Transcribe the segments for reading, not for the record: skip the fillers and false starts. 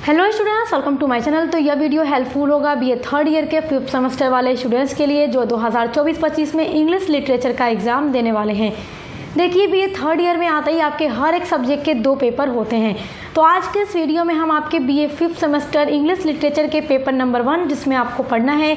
Hello students, welcome to my channel. तो यह video helpful होगा बीए थर्ड ईयर के 5th सेमेस्टर वाले स्टूडेंट्स के लिए जो 2024-25 में इंग्लिश लिटरेचर का एग्ज़ाम देने वाले हैं। देखिए, बीए थर्ड ईयर में आते ही आपके हर एक सब्जेक्ट के 2 पेपर होते हैं। तो आज के इस वीडियो में हम आपके BA 5th semester English literature के पेपर नंबर 1, जिसमें आपको पढ़ना है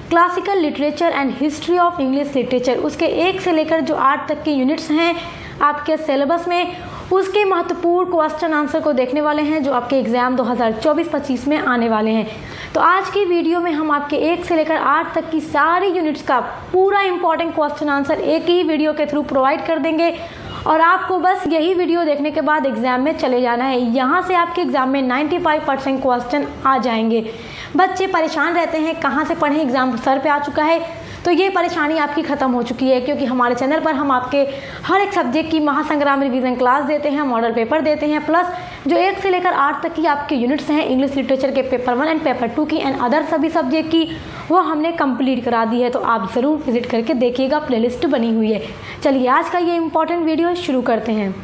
classical literature and history of English literature, उसके 1 से लेकर जो 8 तक के यूनिट्स हैं आपके सिलेबस में, उसके महत्वपूर्ण क्वेश्चन आंसर को देखने वाले हैं जो आपके एग्ज़ाम 2024-25 में आने वाले हैं। तो आज की वीडियो में हम आपके 1 से लेकर 8 तक की सारी यूनिट्स का पूरा इंपॉर्टेंट क्वेश्चन आंसर एक ही वीडियो के थ्रू प्रोवाइड कर देंगे और आपको बस यही वीडियो देखने के बाद एग्ज़ाम में चले जाना है। यहाँ से आपके एग्ज़ाम में 95% क्वेश्चन आ जाएंगे। बच्चे परेशान रहते हैं कहाँ से पढ़ें, एग्ज़ाम सर पे आ चुका है, तो ये परेशानी आपकी ख़त्म हो चुकी है, क्योंकि हमारे चैनल पर हम आपके हर एक सब्जेक्ट की महासंग्राम रिवीजन क्लास देते हैं, मॉडल पेपर देते हैं, प्लस जो 1 से लेकर 8 तक की आपके यूनिट्स हैं इंग्लिश लिटरेचर के पेपर 1 एंड पेपर 2 की एंड अदर सभी सब्जेक्ट की, वो हमने कंप्लीट करा दी है। तो आप ज़रूर विजिट करके देखिएगा, प्लेलिस्ट बनी हुई है। चलिए आज का ये इंपॉर्टेंट वीडियो शुरू करते हैं।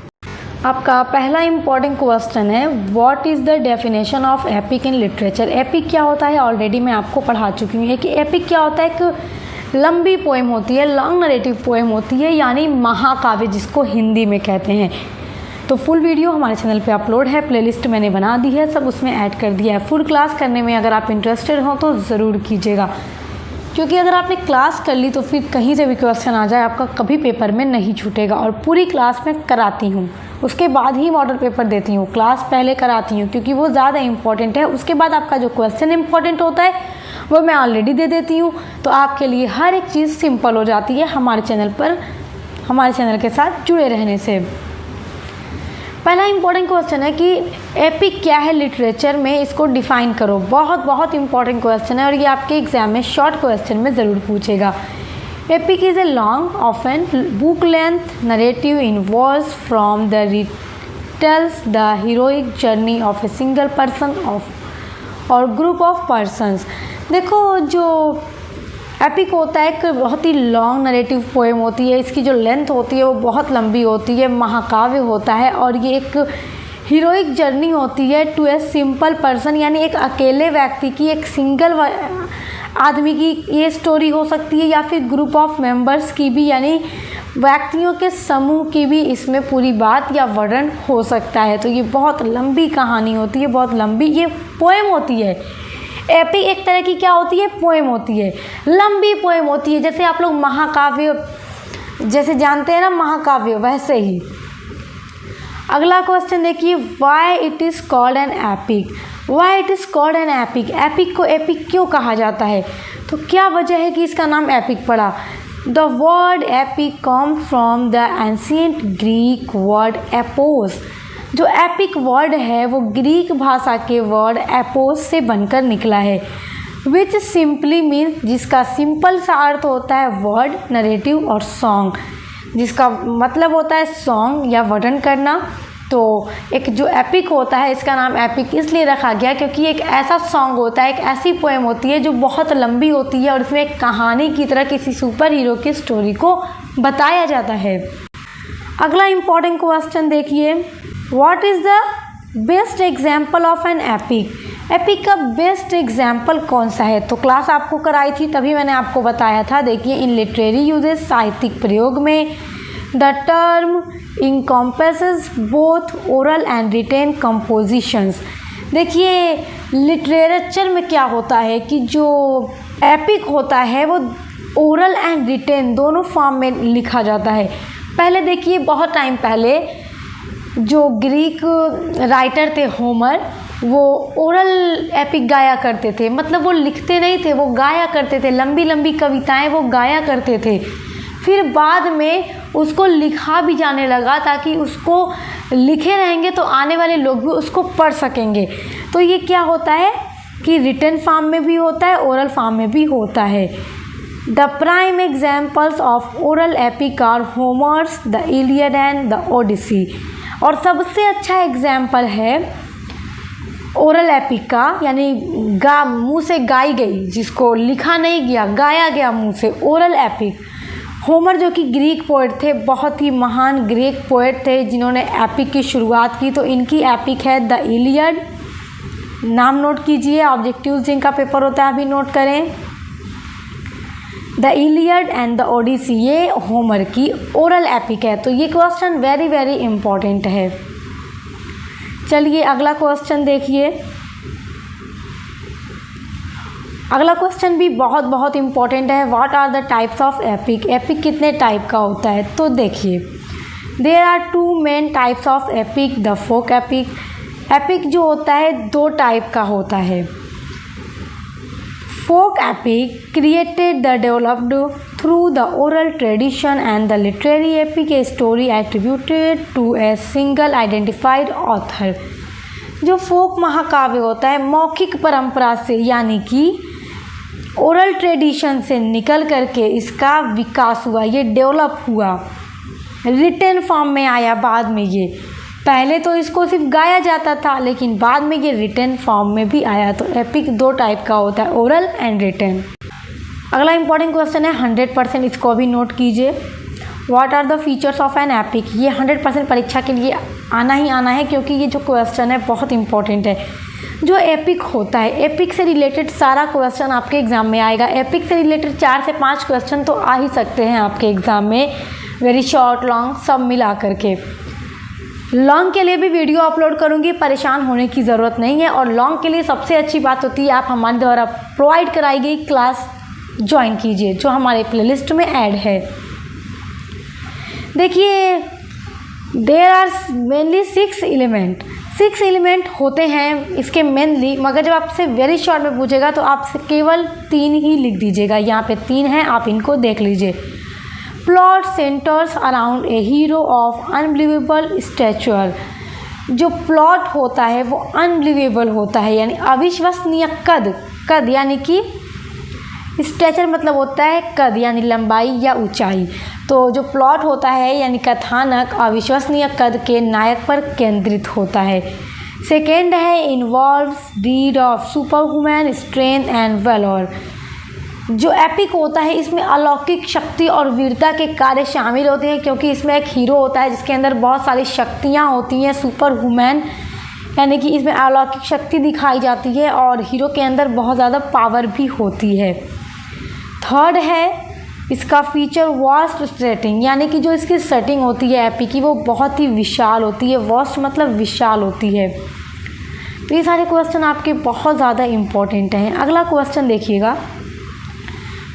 आपका पहला इंपॉर्टेंट क्वेश्चन है, what is the definition of epic in literature. Epic क्या होता है ऑलरेडी मैं आपको पढ़ा चुकी हूँ कि एपिक क्या होता है। एक लंबी पोएम होती है, लॉन्ग नरेटिव पोएम होती है, यानी महाकाव्य जिसको हिंदी में कहते हैं। तो फुल वीडियो हमारे चैनल पे अपलोड है, प्लेलिस्ट मैंने बना दी है, सब उसमें ऐड कर दिया है। फुल क्लास करने में अगर आप इंटरेस्टेड हो तो ज़रूर कीजिएगा, क्योंकि अगर आपने क्लास कर ली तो फिर कहीं से भी क्वेश्चन आ जाए आपका कभी पेपर में नहीं छूटेगा। और पूरी क्लास में कराती हूँ, उसके बाद ही मॉडल पेपर देती हूँ। क्लास पहले कराती हूँ क्योंकि वो ज़्यादा इंपॉर्टेंट है, उसके बाद आपका जो क्वेश्चन इंपॉर्टेंट होता है वो मैं ऑलरेडी दे देती हूँ। तो आपके लिए हर एक चीज़ सिंपल हो जाती है हमारे चैनल पर, हमारे चैनल के साथ जुड़े रहने से। पहला इंपॉर्टेंट क्वेश्चन है कि एपिक क्या है लिटरेचर में, इसको डिफाइन करो। बहुत इंपॉर्टेंट क्वेश्चन है और ये आपके एग्जाम में शॉर्ट क्वेश्चन में ज़रूर पूछेगा। Epic is a long often book length narrative involves from the retails the heroic journey of a single person of और ग्रुप ऑफ पर्सन्स। देखो, जो एपिक होता है एक बहुत ही लॉन्ग नरेटिव पोएम होती है, इसकी जो लेंथ होती है वो बहुत लंबी होती है, महाकाव्य होता है और ये एक हीरोइक जर्नी होती है टू ए सिंपल पर्सन, यानी एक अकेले व्यक्ति की, एक सिंगल आदमी की ये स्टोरी हो सकती है, या फिर ग्रुप ऑफ मेंबर्स की भी, यानी व्यक्तियों के समूह की भी इसमें पूरी बात या वर्णन हो सकता है। तो ये बहुत लंबी कहानी होती है, बहुत लंबी ये पोएम होती है। एपिक एक तरह की क्या होती है, पोएम होती है, लंबी पोएम होती है। जैसे आप लोग महाकाव्य जैसे जानते हैं ना, महाकाव्य, वैसे ही। अगला क्वेश्चन देखिए, why it is called an epic. Why it is called an epic, epic को एपिक क्यों कहा जाता है, तो क्या वजह है कि इसका नाम एपिक पड़ा। The word epic come from the ancient Greek word epos. जो एपिक वर्ड है वो ग्रीक भाषा के वर्ड एपोस से बनकर निकला है, विच सिंपली मीन्स, जिसका सिंपल सा अर्थ होता है वर्ड, नरेटिव और सॉन्ग, जिसका मतलब होता है सॉन्ग या वर्णन करना। तो एक जो एपिक होता है, इसका नाम एपिक इसलिए रखा गया क्योंकि एक ऐसा सॉन्ग होता है, एक ऐसी पोएम होती है जो बहुत लंबी होती है और इसमें एक कहानी की तरह किसी सुपर हीरो की स्टोरी को बताया जाता है। अगला इंपॉर्टेंट क्वेश्चन देखिए, what is the best example of an epic. Epic का बेस्ट एग्जाम्पल कौन सा है, तो क्लास आपको कराई थी तभी मैंने आपको बताया था। देखिए, इन लिटरेरी यूजेस, साहित्यिक प्रयोग में, the term encompasses both oral and written compositions. देखिए, लिटरेचर में क्या होता है कि जो एपिक होता है वो ओरल एंड रिटेन दोनों फॉर्म में लिखा जाता है। पहले देखिए, बहुत टाइम पहले जो ग्रीक राइटर थे होमर, वो ओरल एपिक गाया करते थे, मतलब वो लिखते नहीं थे, वो गाया करते थे, लंबी लंबी कविताएं वो गाया करते थे। फिर बाद में उसको लिखा भी जाने लगा, ताकि उसको लिखे रहेंगे तो आने वाले लोग भी उसको पढ़ सकेंगे। तो ये क्या होता है कि रिटन फॉर्म में भी होता है, ओरल फॉर्म में भी होता है। The prime examples of oral epic are Homer's the Iliad and the Odyssey. और सबसे अच्छा एग्जाम्पल है ओरल एपिक का, यानी मुँह से गाई गई, जिसको लिखा नहीं गया, गाया गया मुँह से, ओरल एपिक। होमर जो कि ग्रीक पोएट थे, बहुत ही महान ग्रीक पोएट थे जिन्होंने एपिक की शुरुआत की। तो इनकी एपिक है द इलियड नाम नोट कीजिए, ऑब्जेक्टिव्स जिनका पेपर होता है अभी नोट करें। The Iliad and the Odyssey, ये होमर की ओरल एपिक है, तो ये क्वेश्चन वेरी वेरी इंपॉर्टेंट है। चलिए अगला क्वेश्चन देखिए। अगला क्वेश्चन भी बहुत बहुत इंपॉर्टेंट है। What are the types of epic, epic कितने टाइप का होता है? तो देखिए there are two main types of epic. The folk epic, epic जो होता है दो टाइप का होता है। Folk epic created the developed through the oral tradition and the literary epic a story attributed to a single identified author. जो folk महाकाव्य होता है मौखिक परंपरा से यानी कि ओरल ट्रेडिशन से निकल करके इसका विकास हुआ, ये डेवलप हुआ, रिटन फॉर्म में आया बाद में। ये पहले तो इसको सिर्फ गाया जाता था लेकिन बाद में ये रिटन फॉर्म में भी आया। तो एपिक दो टाइप का होता है, ओरल एंड रिटन। अगला इंपॉर्टेंट क्वेश्चन है 100%, इसको भी नोट कीजिए। What are the features of an epic, ये 100% परीक्षा के लिए आना ही आना है क्योंकि ये जो क्वेश्चन है बहुत इंपॉर्टेंट है। जो एपिक होता है, एपिक से रिलेटेड सारा क्वेश्चन आपके एग्ज़ाम में आएगा। एपिक से रिलेटेड 4 से 5 क्वेश्चन तो आ ही सकते हैं आपके एग्ज़ाम में, वेरी शॉर्ट लॉन्ग सब मिला करके। लॉन्ग के लिए भी वीडियो अपलोड करूँगी, परेशान होने की ज़रूरत नहीं है। और लॉन्ग के लिए सबसे अच्छी बात होती है आप हमारे द्वारा प्रोवाइड कराई गई क्लास ज्वाइन कीजिए जो हमारे प्लेलिस्ट में ऐड है। देखिए देयर आर मेनली 6 एलिमेंट होते हैं इसके मेनली, मगर जब आपसे वेरी शॉर्ट में पूछेगा तो आपसे केवल 3 ही लिख दीजिएगा। यहाँ पे 3 हैं, आप इनको देख लीजिए। Plot centres around a hero of unbelievable stature, जो प्लॉट होता है वो अनबिलीवेबल होता है यानी अविश्वसनीय कद यानी कि स्ट्रेचर मतलब होता है कद यानी लंबाई या ऊंचाई। तो जो प्लॉट होता है यानी कथानक अविश्वसनीय कद के नायक पर केंद्रित होता है। सेकेंड है involves deed of superhuman strength and valour. जो एपिक होता है इसमें अलौकिक शक्ति और वीरता के कार्य शामिल होते हैं क्योंकि इसमें एक हीरो होता है जिसके अंदर बहुत सारी शक्तियाँ होती हैं, सुपर ह्यूमन यानी कि इसमें अलौकिक शक्ति दिखाई जाती है और हीरो के अंदर बहुत ज़्यादा पावर भी होती है। थर्ड है इसका फीचर वास्ट सेटिंग, यानी कि जो इसकी सेटिंग होती है एपिक की वो बहुत ही विशाल होती है। वास्ट मतलब विशाल होती है। तो ये सारे क्वेश्चन आपके बहुत ज़्यादा इम्पोर्टेंट हैं। अगला क्वेश्चन देखिएगा,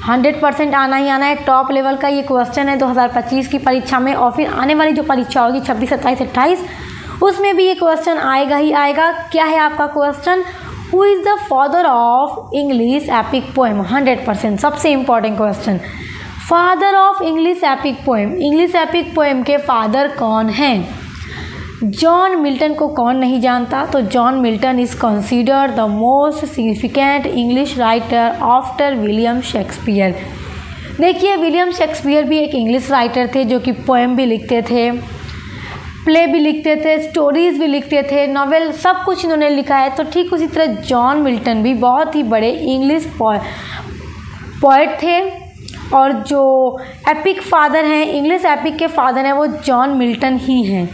100% आना ही आना है, टॉप लेवल का ये क्वेश्चन है 2025 की परीक्षा में। और फिर आने वाली जो परीक्षा होगी 26, 27, 28 उसमें भी ये क्वेश्चन आएगा ही आएगा। क्या है आपका question? Who is the father of English epic poem? 100% सबसे important question, father of English epic poem, English epic poem के फादर कौन हैं? जॉन मिल्टन को कौन नहीं जानता? तो John Milton is considered the most significant English writer after William Shakespeare. देखिए विलियम शेक्सपियर भी एक इंग्लिश राइटर थे जो कि पोएम भी लिखते थे, प्ले भी लिखते थे, स्टोरीज़ भी लिखते थे, नॉवेल, सब कुछ इन्होंने लिखा है। तो ठीक उसी तरह जॉन मिल्टन भी बहुत ही बड़े इंग्लिश पोएट थे और जो एपिक फादर हैं, इंग्लिश एपिक के फादर हैं वो जॉन मिल्टन ही हैं।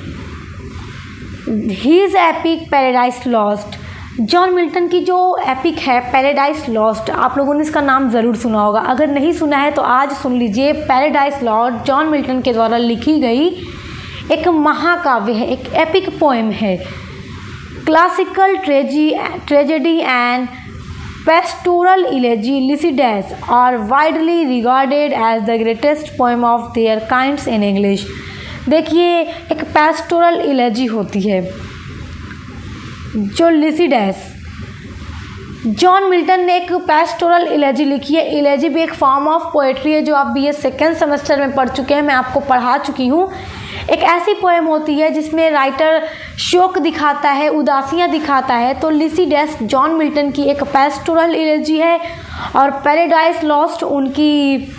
His epic paradise lost, John Milton की जो एपिक है पैराडाइज लॉस्ट, आप लोगों ने इसका नाम ज़रूर सुना होगा। अगर नहीं सुना है तो आज सुन लीजिए। पैराडाइज लॉस्ट जॉन मिल्टन के द्वारा लिखी गई एक महाकाव्य है, एक एपिक पोएम है। Classical tragedy and pastoral elegy Lycidas are widely regarded as the greatest poem of their kinds in English। देखिए एक pastoral elegy होती है जो लिसिडस, जॉन मिल्टन ने एक पेस्टोरल इलेजी लिखी है। इलेजी भी एक फॉर्म ऑफ पोएट्री है जो आप BA सेकेंड सेमेस्टर में पढ़ चुके हैं, मैं आपको पढ़ा चुकी हूँ। एक ऐसी पोएम होती है जिसमें राइटर शोक दिखाता है, उदासियाँ दिखाता है। तो लिसिडस जॉन मिल्टन की एक पेस्टोरल इलेजी है और पैराडाइज लॉस्ट उनकी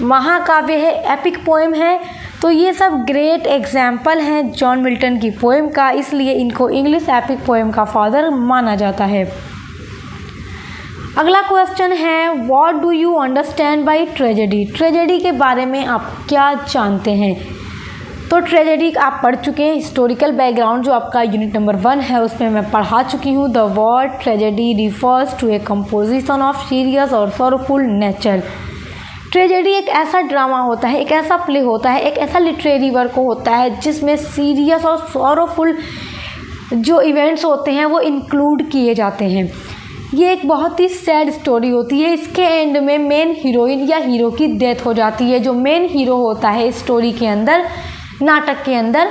महाकाव्य है, एपिक पोएम है। तो ये सब ग्रेट एग्जाम्पल हैं जॉन मिल्टन की पोएम का, इसलिए इनको इंग्लिश एपिक पोएम का फादर माना जाता है। अगला क्वेश्चन है what do you understand by tragedy, tragedy के बारे में आप क्या जानते हैं? तो ट्रेजेडी आप पढ़ चुके हैं। हिस्टोरिकल बैकग्राउंड जो आपका यूनिट नंबर 1 है उसमें मैं पढ़ा चुकी हूँ। The word tragedy refers to a composition of serious और सॉरोफुल नेचर। ट्रेजेडी एक ऐसा ड्रामा होता है, एक ऐसा प्ले होता है, एक ऐसा लिटरेरी वर्क होता है जिसमें सीरियस और सॉरोफुल जो इवेंट्स होते हैं वो इंक्लूड किए जाते हैं। ये एक बहुत ही सैड स्टोरी होती है। इसके एंड में मेन हीरोइन या हीरो की डेथ हो जाती है। जो मेन हीरो होता है स्टोरी के अंदर, नाटक के अंदर,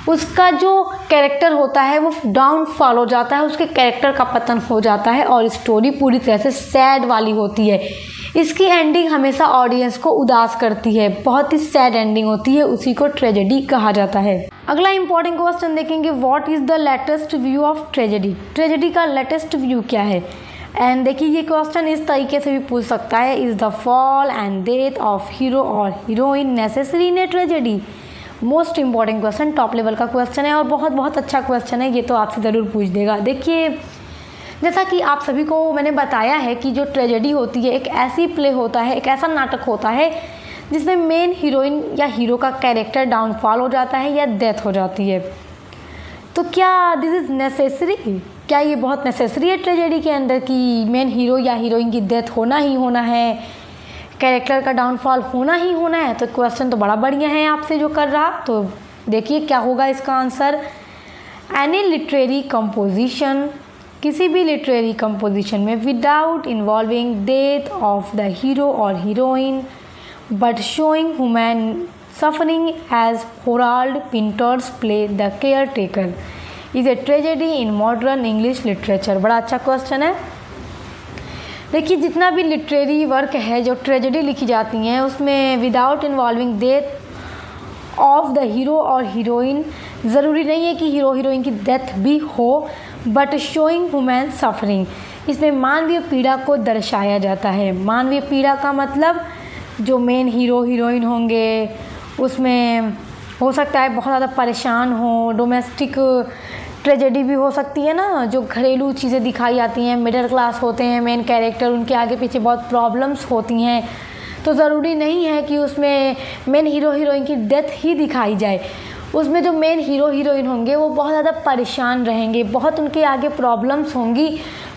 उसका जो कैरेक्टर होता है वो डाउनफॉल हो जाता है, उसके कैरेक्टर का पतन हो जाता है और स्टोरी पूरी तरह से सैड वाली होती है। इसकी एंडिंग हमेशा ऑडियंस को उदास करती है, बहुत ही सैड एंडिंग होती है, उसी को ट्रेजेडी कहा जाता है। अगला इंपॉर्टेंट क्वेश्चन देखेंगे, what is the latest view of tragedy. Tragedy का लेटेस्ट व्यू क्या है। एंड देखिए ये क्वेश्चन इस तरीके से भी पूछ सकता है, is the fall and death of hero और heroine necessary in a tragedy. Most important question, top level का क्वेश्चन है और बहुत बहुत अच्छा क्वेश्चन है, ये तो आपसे ज़रूर पूछ देगा। देखिए जैसा कि आप सभी को मैंने बताया है कि जो ट्रेजेडी होती है एक ऐसी प्ले होता है, एक ऐसा नाटक होता है जिसमें मेन हीरोइन या हीरो का कैरेक्टर डाउनफॉल हो जाता है या डेथ हो जाती है। तो क्या दिस इज़ नेसेसरी, क्या ये बहुत नेसेसरी है ट्रेजेडी के अंदर कि मेन हीरो या हीरोइन की डेथ होना ही होना है, कैरेक्टर का डाउनफॉल होना ही होना है। तो क्वेश्चन तो बड़ा बढ़िया है आपसे जो कर रहा। तो देखिए क्या होगा इसका आंसर। एनी लिटरेरी कंपोजिशन, किसी भी लिटरेरी कंपोजिशन में without involving death of the hero और heroine but showing human suffering as Harold Pinter's play The Caretaker is a tragedy in modern English literature. बड़ा अच्छा question है। देखिए जितना भी लिटरेरी वर्क है जो ट्रेजेडी लिखी जाती हैं उसमें without involving death of the hero और हीरोइन, ज़रूरी नहीं है कि हीरो हीरोइन की डेथ भी हो, बट शोइंग ह्यूमन सफरिंग, इसमें मानवीय पीड़ा को दर्शाया जाता है। मानवीय पीड़ा का मतलब जो मेन हीरो हीरोइन होंगे उसमें हो सकता है बहुत ज़्यादा परेशान हो, डोमेस्टिक ट्रेजेडी भी हो सकती है ना, जो घरेलू चीज़ें दिखाई जाती हैं। मिडिल क्लास होते हैं मेन कैरेक्टर, उनके आगे पीछे बहुत प्रॉब्लम्स होती हैं, तो ज़रूरी नहीं है कि उसमें मेन हीरो हीरोइन की डेथ ही दिखाई जाए। उसमें जो मेन हीरो हीरोइन होंगे वो बहुत ज़्यादा परेशान रहेंगे, बहुत उनके आगे प्रॉब्लम्स होंगी,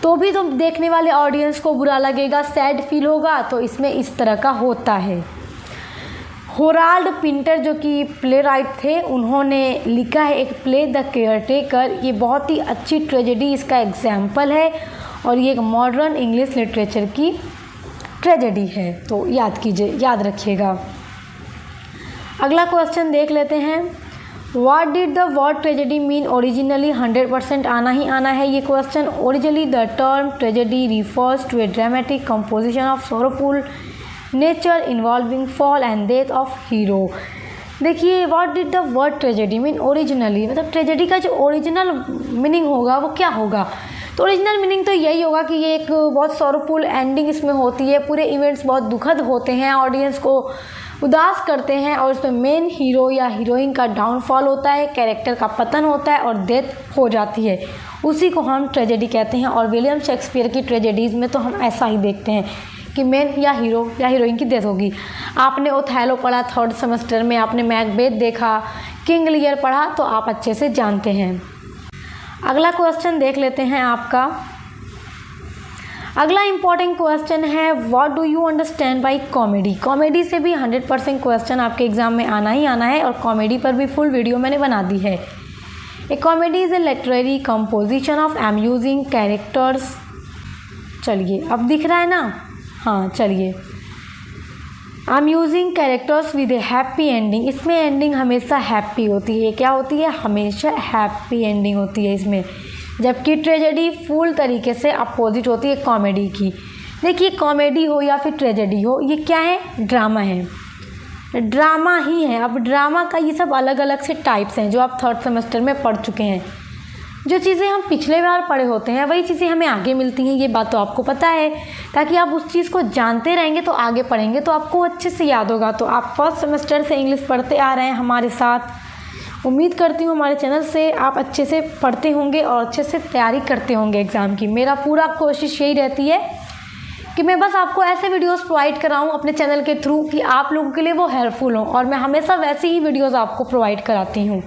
तो भी तो देखने वाले ऑडियंस को बुरा लगेगा, सैड फील होगा। तो इसमें इस तरह का होता है। होराल्ड पिंटर जो कि प्ले राइट थे, उन्होंने लिखा है एक प्ले द केयर टेकर। ये बहुत ही अच्छी ट्रेजेडी इसका एग्जाम्पल है और ये एक मॉडर्न इंग्लिश लिटरेचर की ट्रेजेडी है। तो याद कीजिए, याद रखिएगा। अगला क्वेश्चन देख लेते हैं, what did the word tragedy mean originally. 100% आना ही आना है ये क्वेश्चन। Originally the term tragedy refers to a dramatic composition of sorrowful nature involving fall and death of hero. देखिए what did the word tragedy mean originally, मतलब tragedy का जो ओरिजिनल मीनिंग होगा वो क्या होगा। तो ओरिजिनल मीनिंग तो यही होगा कि ये एक बहुत सोरोफुल एंडिंग इसमें होती है, पूरे इवेंट्स बहुत दुखद होते हैं, ऑडियंस को उदास करते हैं और उसमें मेन हीरो या हीरोइन का डाउनफॉल होता है, कैरेक्टर का पतन होता है और डेथ हो जाती है। उसी को हम ट्रेजेडी कहते हैं। और विलियम शेक्सपियर की ट्रेजेडीज़ में तो हम ऐसा ही देखते हैं कि मेन या हीरो या हीरोइन की डेथ होगी। आपने ओथेलो पढ़ा 3rd सेमेस्टर में, आपने मैकबेथ देखा, किंग लियर पढ़ा, तो आप अच्छे से जानते हैं। अगला क्वेश्चन देख लेते हैं आपका। अगला इंपॉर्टेंट क्वेश्चन है, what do you understand by comedy. Comedy से भी 100% क्वेश्चन आपके एग्जाम में आना ही आना है और कॉमेडी पर भी फुल वीडियो मैंने बना दी है। A comedy is a literary composition of amusing characters. चलिए अब दिख रहा है ना, हाँ चलिए। Amusing characters with a happy ending, इसमें एंडिंग हमेशा हैप्पी होती है। क्या होती है, हमेशा हैप्पी एंडिंग होती है इसमें, जबकि ट्रेजेडी फुल तरीके से अपोजिट होती है कॉमेडी की। देखिए कॉमेडी हो या फिर ट्रेजेडी हो, ये क्या है, ड्रामा है, ड्रामा ही है। अब ड्रामा का ये सब अलग अलग से टाइप्स हैं जो आप 3rd सेमेस्टर में पढ़ चुके हैं। जो चीज़ें हम पिछले बार पढ़े होते हैं वही चीज़ें हमें आगे मिलती हैं, ये बात तो आपको पता है। ताकि आप उस चीज़ को जानते रहेंगे तो आगे पढ़ेंगे तो आपको अच्छे से याद होगा। तो आप 1st सेमेस्टर से इंग्लिश पढ़ते आ रहे हैं हमारे साथ। उम्मीद करती हूँ हमारे चैनल से आप अच्छे से पढ़ते होंगे और अच्छे से तैयारी करते होंगे एग्ज़ाम की। मेरा पूरा कोशिश यही रहती है कि मैं बस आपको ऐसे वीडियोस प्रोवाइड कराऊं अपने चैनल के थ्रू कि आप लोगों के लिए वो हेल्पफुल हो, और मैं हमेशा वैसे ही वीडियोस आपको प्रोवाइड कराती हूं।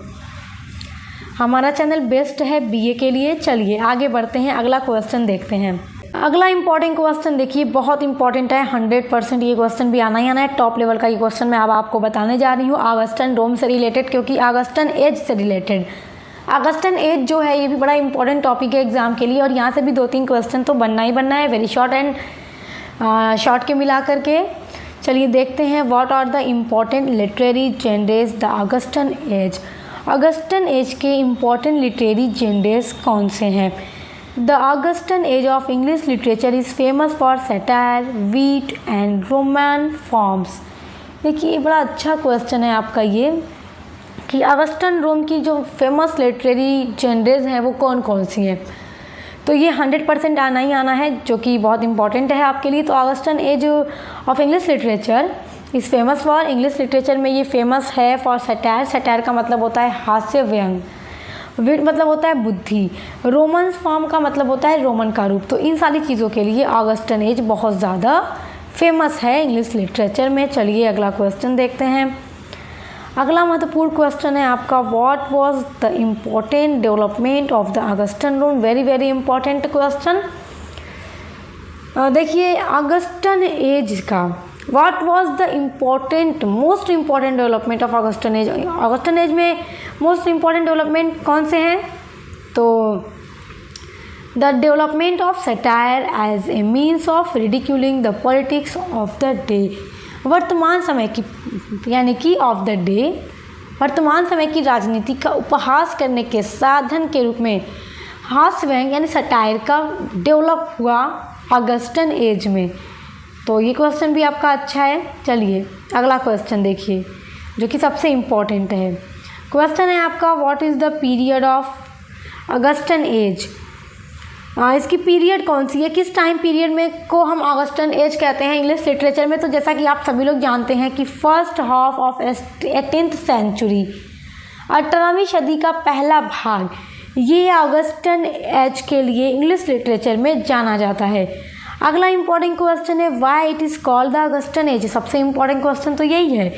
हमारा चैनल बेस्ट है बीए के लिए। चलिए आगे बढ़ते हैं, अगला क्वेश्चन देखते हैं। अगला इंपॉर्टेंट क्वेश्चन देखिए, बहुत इंपॉर्टेंट है, 100% ये क्वेश्चन भी आना ही आना है, टॉप लेवल का ये क्वेश्चन मैं अब आपको बताने जा रही हूँ ऑगस्टन रोम से रिलेटेड, क्योंकि ऑगस्टन एज से रिलेटेड। ऑगस्टन एज जो है ये भी बड़ा इंपॉर्टेंट टॉपिक है एग्जाम के लिए, और यहाँ से भी 2-3 क्वेश्चन तो बनना ही बनना है, वेरी शॉर्ट एंड शॉर्ट के मिला करके। चलिए देखते हैं, what are the important literary genres the Augustan age. Augustan age के इम्पॉर्टेंट लिटरेरी जेनरेस कौन से हैं? The Augustan age of English literature is famous for satire, wit and Roman forms. देखिए ये बड़ा अच्छा क्वेश्चन है आपका ये, कि ऑगस्टन रोम की जो फेमस लिटरेरी जेनरेस हैं वो कौन कौन सी हैं। तो ये 100% आना ही आना है, जो कि बहुत इंपॉर्टेंट है आपके लिए। तो Augustan age of English literature is famous for, English literature में ये फेमस है फॉर सैटायर। सैटायर का मतलब होता है हास्य व्यंग, विट मतलब होता है बुद्धि, रोमन फॉर्म का मतलब होता है रोमन का रूप। तो इन सारी चीज़ों के लिए ऑगस्टन एज बहुत ज़्यादा फेमस है इंग्लिश लिटरेचर में। चलिए अगला क्वेश्चन देखते हैं। अगला महत्वपूर्ण क्वेश्चन है आपका, what was the important development of the Augustan Rome. Very important question. देखिए ऑगस्टन एज का what was the important most important development of Augustan age. Augustan age में मोस्ट इम्पॉर्टेंट डेवलपमेंट कौन से हैं? तो the development of satire as a means of ridiculing the politics of the day. वर्तमान समय की यानी कि ऑफ द डे, वर्तमान समय की राजनीति का उपहास करने के साधन के रूप में हास्य व्यंग यानी सटायर का डेवलप हुआ ऑगस्टन एज में। तो ये क्वेश्चन भी आपका अच्छा है। चलिए अगला क्वेश्चन देखिए, जो कि सबसे इम्पोर्टेंट है। क्वेश्चन है आपका, what is the period of Augustan as. इसकी पीरियड कौन सी है, किस टाइम पीरियड में को हम ऑगस्टन एज कहते हैं इंग्लिश लिटरेचर में। तो जैसा कि आप सभी लोग जानते हैं कि first half of 18th century, 18वीं सदी का पहला भाग, ये ऑगस्टन एज के लिए इंग्लिश लिटरेचर में जाना जाता है। अगला इंपॉर्टेंट क्वेश्चन है, why it is called the Augustan as. सबसे इम्पॉर्टेंट क्वेश्चन तो यही है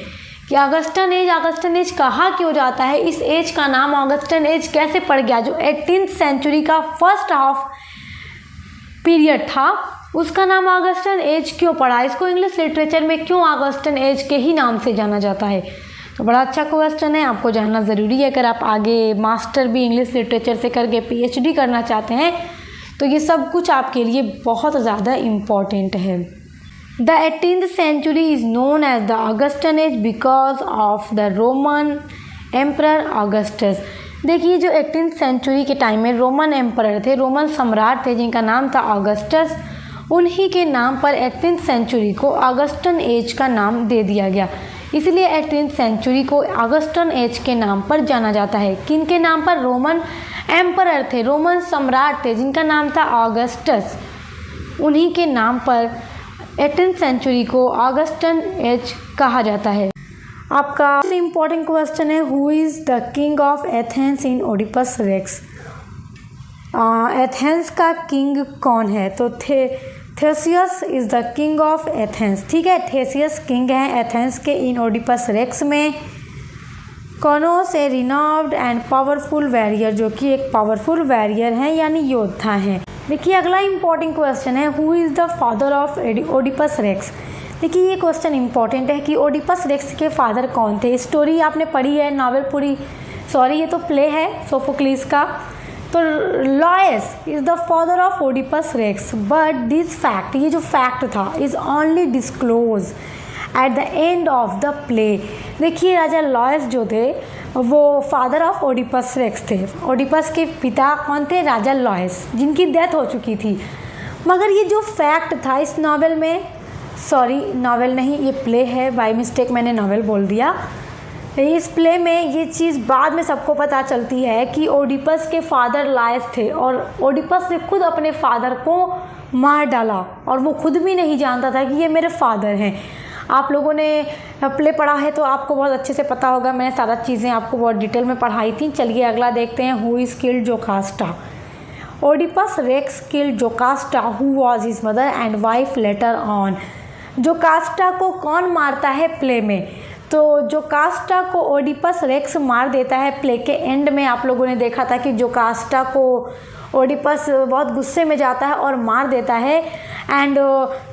कि ऑगस्टन एज कहा क्यों जाता है, इस एज का नाम ऑगस्टन एज कैसे पड़ गया। जो 18th सेंचुरी का फर्स्ट हाफ पीरियड था उसका नाम ऑगस्टन एज क्यों पड़ा, इसको इंग्लिश लिटरेचर में क्यों ऑगस्टन एज के ही नाम से जाना जाता है। तो बड़ा अच्छा क्वेश्चन है, आपको जानना ज़रूरी है। अगर आप आगे मास्टर भी इंग्लिश लिटरेचर से करके PhD करना चाहते हैं तो ये सब कुछ आपके लिए बहुत ज़्यादा इम्पॉर्टेंट है। The 18th century is known as the Augustan age because of the Roman emperor Augustus. देखिए जो 18th सेंचुरी के टाइम में रोमन एम्परर थे, रोमन सम्राट थे जिनका नाम था ऑगस्टस, उन्हीं के नाम पर 18th सेंचुरी को ऑगस्टन एज का नाम दे दिया गया। इसलिए 18th सेंचुरी को ऑगस्टन एज के नाम पर जाना जाता है। किन के नाम पर? रोमन एम्परर थे, रोमन सम्राट थे जिनका नाम था ऑगस्टस, उन्हीं के नाम पर 18th सेंचुरी को ऑगस्टन एज कहा जाता है। आपका इम्पॉर्टेंट क्वेश्चन है, who is the king of Athens in Oedipus racks. Athens का किंग कौन है? तो Theseus is the king of Athens. ठीक है, थेसियस किंग हैं एथेंस के इन ओडिपस रेक्स में। कॉनोस ए रिनाउंड एंड पावरफुल वॉरियर, जो कि एक पावरफुल वॉरियर हैं यानी योद्धा हैं। देखिए अगला इम्पॉर्टेंट क्वेश्चन है, who is the father of Oedipus racks. देखिए ये क्वेश्चन इंपॉर्टेंट है कि ओडिपस रेक्स के फादर कौन थे। स्टोरी आपने पढ़ी है, नॉवेल पूरी, सॉरी ये तो प्ले है सोफोक्लिस का। तो Laius is the father of Oedipus Rex, but this fact, ये जो फैक्ट था, is only disclose at the end of the play. देखिए राजा लॉयस जो थे वो फादर ऑफ ओडिपस रेक्स थे। ओडिपस के पिता कौन थे? राजा लॉयस, जिनकी डेथ हो चुकी थी। मगर ये जो फैक्ट था इस नॉवेल में, सॉरी नॉवेल नहीं ये प्ले है, बाय मिस्टेक मैंने नॉवेल बोल दिया। इस प्ले में ये चीज़ बाद में सबको पता चलती है कि ओडिपस के फादर लॉयस थे और ओडिपस ने खुद अपने फादर को मार डाला और वो खुद भी नहीं जानता था कि ये मेरे फादर हैं। आप लोगों ने प्ले पढ़ा है तो आपको बहुत अच्छे से पता होगा, मैंने सारा चीज़ें आपको बहुत डिटेल में पढ़ाई थी। चलिए अगला देखते हैं, who is killed जोकास्टा। Oedipus racks killed जोकास्टा who was his mother and wife later on. जोकास्टा को कौन मारता है प्ले में? तो जोकास्टा को ओडिपस रेक्स मार देता है प्ले के एंड में। आप लोगों ने देखा था कि जोकास्टा को ओडिपस बहुत गुस्से में जाता है और मार देता है। एंड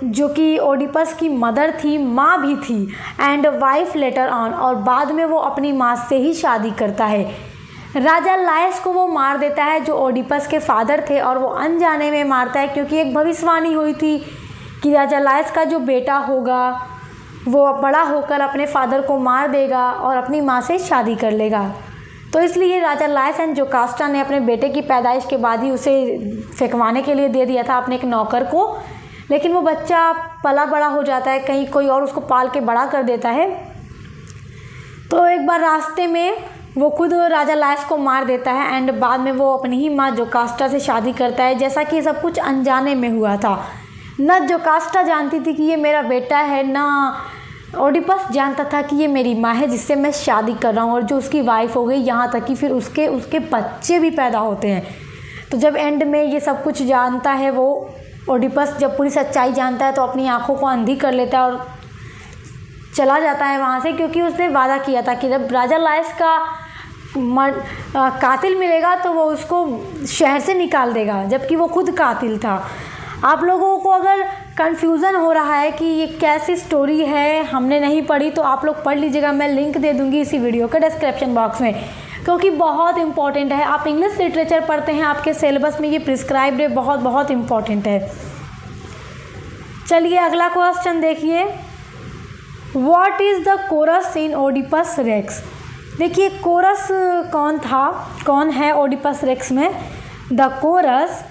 जो कि ओडिपस की मदर थी, माँ भी थी, एंड वाइफ लेटर ऑन, और बाद में वो अपनी माँ से ही शादी करता है। राजा लायस को वो मार देता है जो ओडिपस के फादर थे, और वो अनजाने में मारता है क्योंकि एक भविष्यवाणी हुई थी कि राजा लायस का जो बेटा होगा वो बड़ा होकर अपने फादर को मार देगा और अपनी माँ से शादी कर लेगा। तो इसलिए राजा लायस एंड जोकास्टा ने अपने बेटे की पैदाइश के बाद ही उसे फेंकवाने के लिए दे दिया था अपने एक नौकर को, लेकिन वो बच्चा पला बड़ा हो जाता है, कहीं कोई और उसको पाल के बड़ा कर देता है। तो एक बार रास्ते में वो खुद राजा लायस को मार देता है एंड बाद में वो अपनी ही माँ जोकास्टा से शादी करता है। जैसा कि सब कुछ अनजाने में हुआ था, न जोकास्टा जानती थी कि ये मेरा बेटा है, ना ओडिपस जानता था कि ये मेरी माँ है जिससे मैं शादी कर रहा हूँ और जो उसकी वाइफ हो गई, यहाँ तक कि फिर उसके बच्चे भी पैदा होते हैं। तो जब एंड में ये सब कुछ जानता है वो ओडिपस, जब पूरी सच्चाई जानता है तो अपनी आँखों को अंधी कर लेता है और चला जाता है वहाँ से, क्योंकि उसने वादा किया था कि जब राजा लायस का कातिल मिलेगा तो वो उसको शहर से निकाल देगा, जबकि वो खुद कातिल था। आप लोगों को अगर कन्फ्यूज़न हो रहा है कि ये कैसी स्टोरी है, हमने नहीं पढ़ी, तो आप लोग पढ़ लीजिएगा। मैं लिंक दे दूँगी इसी वीडियो के डिस्क्रिप्शन बॉक्स में, क्योंकि बहुत इंपॉर्टेंट है। आप इंग्लिश लिटरेचर पढ़ते हैं, आपके सिलेबस में ये प्रिस्क्राइब्ड है, बहुत बहुत इम्पॉर्टेंट है। चलिए अगला क्वेश्चन देखिए, what is the chorus in Oedipus racks? देखिए कोरस कौन है ओडिपस रेक्स में? The chorus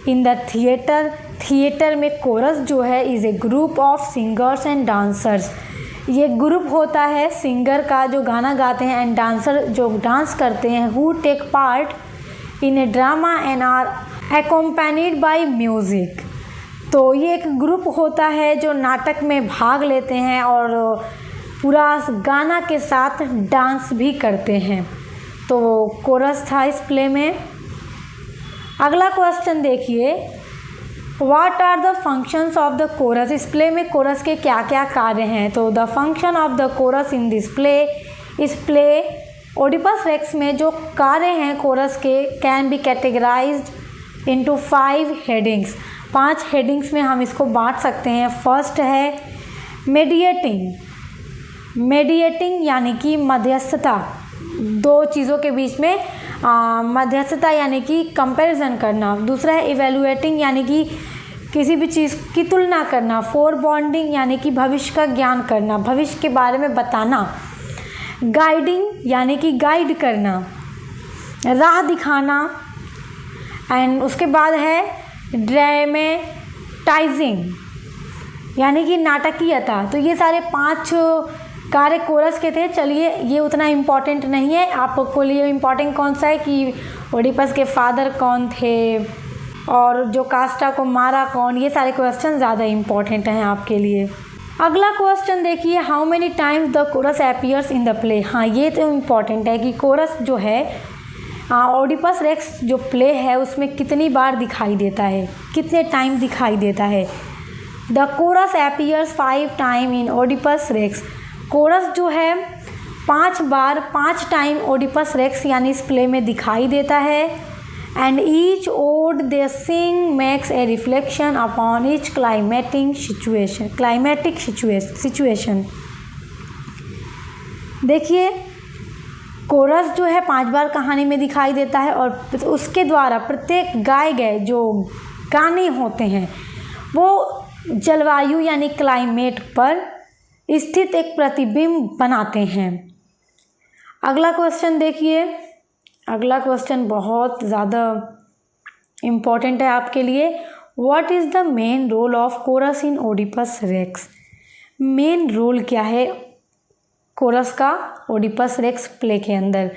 in the theatre में कोरस जो है is a group of singers and dancers. ये ग्रुप होता है सिंगर का जो गाना गाते हैं एंड डांसर जो डांस करते हैं, who take part in a drama and are accompanied by music. तो ये एक ग्रुप होता है जो नाटक में भाग लेते हैं और पूरा गाना के साथ डांस भी करते हैं। तो कोरस था इस प्ले में। अगला क्वेश्चन देखिए, what are the functions of the chorus? इस प्ले में कोरस के क्या क्या कार्य हैं? तो the function of the chorus in this play, इस प्ले ओडिपस रेक्स में जो कार्य हैं कोरस के, can be categorised into 5 headings. 5 headings में हम इसको बांट सकते हैं। फर्स्ट है मेडिएटिंग यानी कि मध्यस्थता, दो चीज़ों के बीच में मध्यस्थता यानी कि कंपैरिजन करना। दूसरा है इवैल्यूएटिंग यानी कि किसी भी चीज़ की तुलना करना। फोरबॉन्डिंग यानी कि भविष्य का ज्ञान करना, भविष्य के बारे में बताना। गाइडिंग यानी कि गाइड करना, राह दिखाना। एंड उसके बाद है ड्रामेटाइजिंग यानी कि नाटकीयता। तो ये सारे 5 कार्य कोरस के थे। चलिए ये उतना इम्पॉर्टेंट नहीं है, आपको लिए इम्पॉर्टेंट कौन सा है कि ओडिपस के फादर कौन थे और जोकास्टा को मारा कौन, ये सारे क्वेश्चन ज़्यादा इम्पॉर्टेंट हैं आपके लिए। अगला क्वेश्चन देखिए, how many times the chorus appears in the play? हाँ ये तो इम्पॉर्टेंट है कि कोरस जो है ओडिपस रेक्स जो प्ले है उसमें कितनी बार दिखाई देता है, कितने टाइम दिखाई देता है। The chorus appears 5 time in Oedipus Rex. Chorus जो है 5 बार 5 टाइम ओडिपस रेक्स यानी इस प्ले में दिखाई देता है। And each ode they sing makes a reflection upon each climatic situation. देखिए कोरस जो है 5 बार कहानी में दिखाई देता है और उसके द्वारा प्रत्येक गाए गए जो गाने होते हैं वो जलवायु यानी क्लाइमेट पर स्थित एक प्रतिबिंब बनाते हैं। अगला क्वेश्चन देखिए, अगला क्वेश्चन बहुत ज़्यादा इम्पॉर्टेंट है आपके लिए। What is the main role of chorus in Oedipus Rex? Main role क्या है कोरस का ओडिपस रेक्स प्ले के अंदर?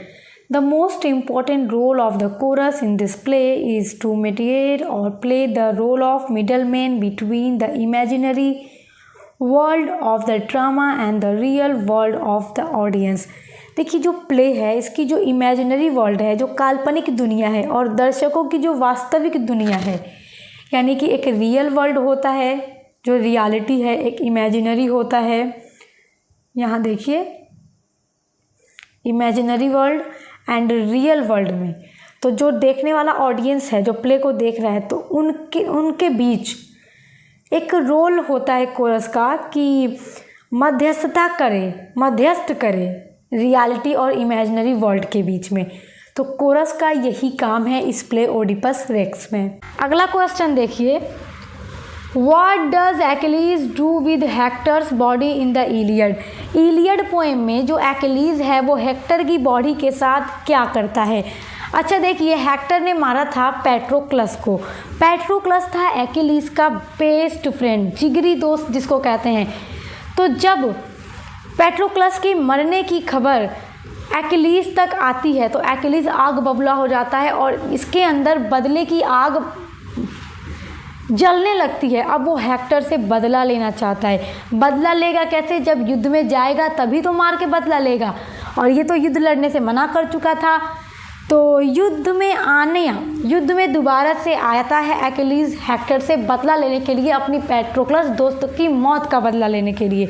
The most important role of the chorus in this play is to mediate और play the role of middleman between the imaginary world of the drama and the real world of the audience. देखिए जो play है इसकी जो imaginary world है, जो काल्पनिक दुनिया है, और दर्शकों की जो वास्तविक दुनिया है, यानी कि एक रियल वर्ल्ड होता है जो रियलिटी है, एक इमेजिनरी होता है। यहाँ देखिए imaginary world and real world में तो जो देखने वाला ऑडियंस है जो प्ले को देख रहा है तो उनके बीच एक रोल होता है कोरस का कि मध्यस्थ करे रियलिटी और इमेजिनरी वर्ल्ड के बीच में। तो कोरस का यही काम है इस प्ले ओडिपस रेक्स में। अगला क्वेश्चन देखिए, What does Achilles do with Hector's body in the Iliad? Iliad poem में जो एक्लीज है वो हेक्टर की बॉडी के साथ क्या करता है? अच्छा देखिए, हेक्टर ने मारा था पैट्रोक्लस को। पैट्रोक्लस था एक्लीज का बेस्ट फ्रेंड, जिगरी दोस्त जिसको कहते हैं। तो जब पैट्रोक्लस की मरने की खबर एक्लीज तक आती है तो एक्लीज आग बबूला हो जाता है और इसके अंदर बदले की आग जलने लगती है। अब वो हेक्टर से बदला लेना चाहता है। बदला लेगा कैसे? जब युद्ध में जाएगा तभी तो मार के बदला लेगा, और ये तो युद्ध लड़ने से मना कर चुका था। तो युद्ध में दोबारा से आता है एक्लीज हेक्टर से बदला लेने के लिए, अपनी पैट्रोक्लस दोस्त की मौत का बदला लेने के लिए।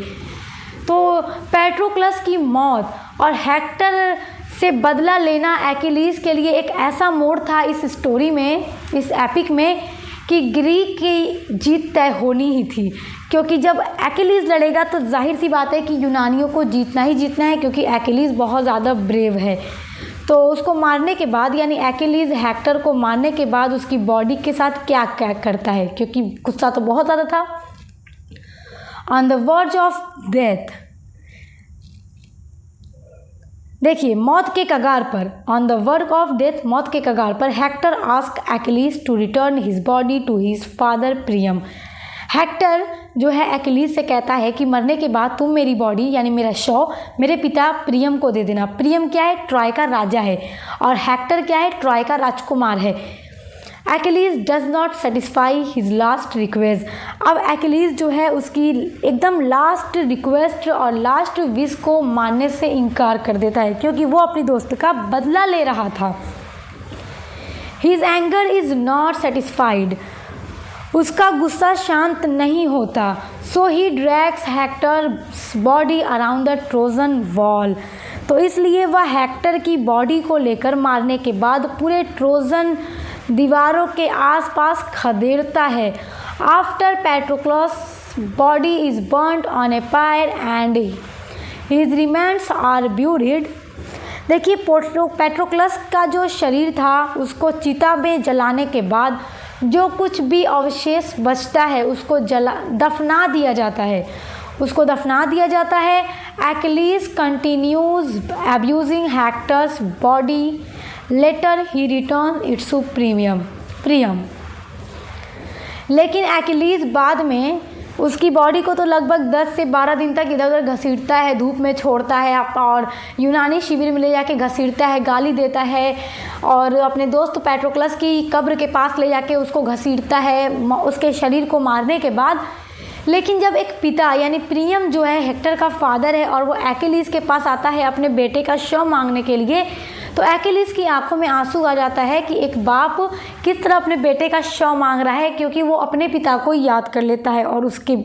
तो पैट्रोक्लस की मौत और हेक्टर से बदला लेना एक्लीज के लिए एक ऐसा मोड़ था इस स्टोरी में, इस एपिक में, कि ग्रीक की जीत तय होनी ही थी। क्योंकि जब एक्लीज लड़ेगा तो जाहिर सी बात है कि यूनानियों को जीतना ही जीतना है, क्योंकि एक्लीज बहुत ज़्यादा ब्रेव है। तो उसको मारने के बाद, यानी एक्लीज हेक्टर को मारने के बाद उसकी बॉडी के साथ क्या क्या करता है, क्योंकि गुस्सा तो बहुत ज़्यादा था। On the verge of death, देखिए मौत के कगार पर, on the work of death, मौत के कगार पर, Hector ask Achilles to return his body to his father Priam. Hector जो है एक्लीज से कहता है कि मरने के बाद तुम मेरी बॉडी यानी मेरा शव मेरे पिता प्रियम को दे देना। प्रियम क्या है? ट्रॉय का राजा है, और हेक्टर क्या है? ट्रॉय का राजकुमार है। Achilles does not satisfy his last request. अब एक्लीज जो है उसकी एकदम लास्ट रिक्वेस्ट और लास्ट विश को मानने से इनकार कर देता है, क्योंकि वो अपनी दोस्त का बदला ले रहा था। His anger is not satisfied, उसका गुस्सा शांत नहीं होता। So he drags Hector's body around the Trojan wall, तो इसलिए वह हेक्टर की बॉडी को लेकर मारने के बाद पूरे ट्रोजन दीवारों के आसपास खदेड़ता है। After Patroclus body is burned on a fire and his remains are buried. देखिए पैट्रोक्लस का जो शरीर था उसको चिता में जलाने के बाद जो कुछ भी अवशेष बचता है उसको दफना दिया जाता है। Achilles continues abusing Hector's body, later he return its to Priam. लेकिन एक्लीज बाद में उसकी बॉडी को तो लगभग 10 से 12 दिन तक इधर उधर घसीटता है, धूप में छोड़ता है और यूनानी शिविर में ले जाके घसीटता है, गाली देता है, और अपने दोस्त पैट्रोक्लस की कब्र के पास ले जाके उसको घसीटता है उसके शरीर को मारने के बाद। लेकिन जब एक पिता यानी प्रियम जो है हेक्टर का फादर है और वो एक्लीज के पास आता है अपने बेटे का शव मांगने के लिए, तो एक्लीज की आंखों में आंसू आ जाता है कि एक बाप किस तरह अपने बेटे का शव मांग रहा है, क्योंकि वो अपने पिता को याद कर लेता है और उसके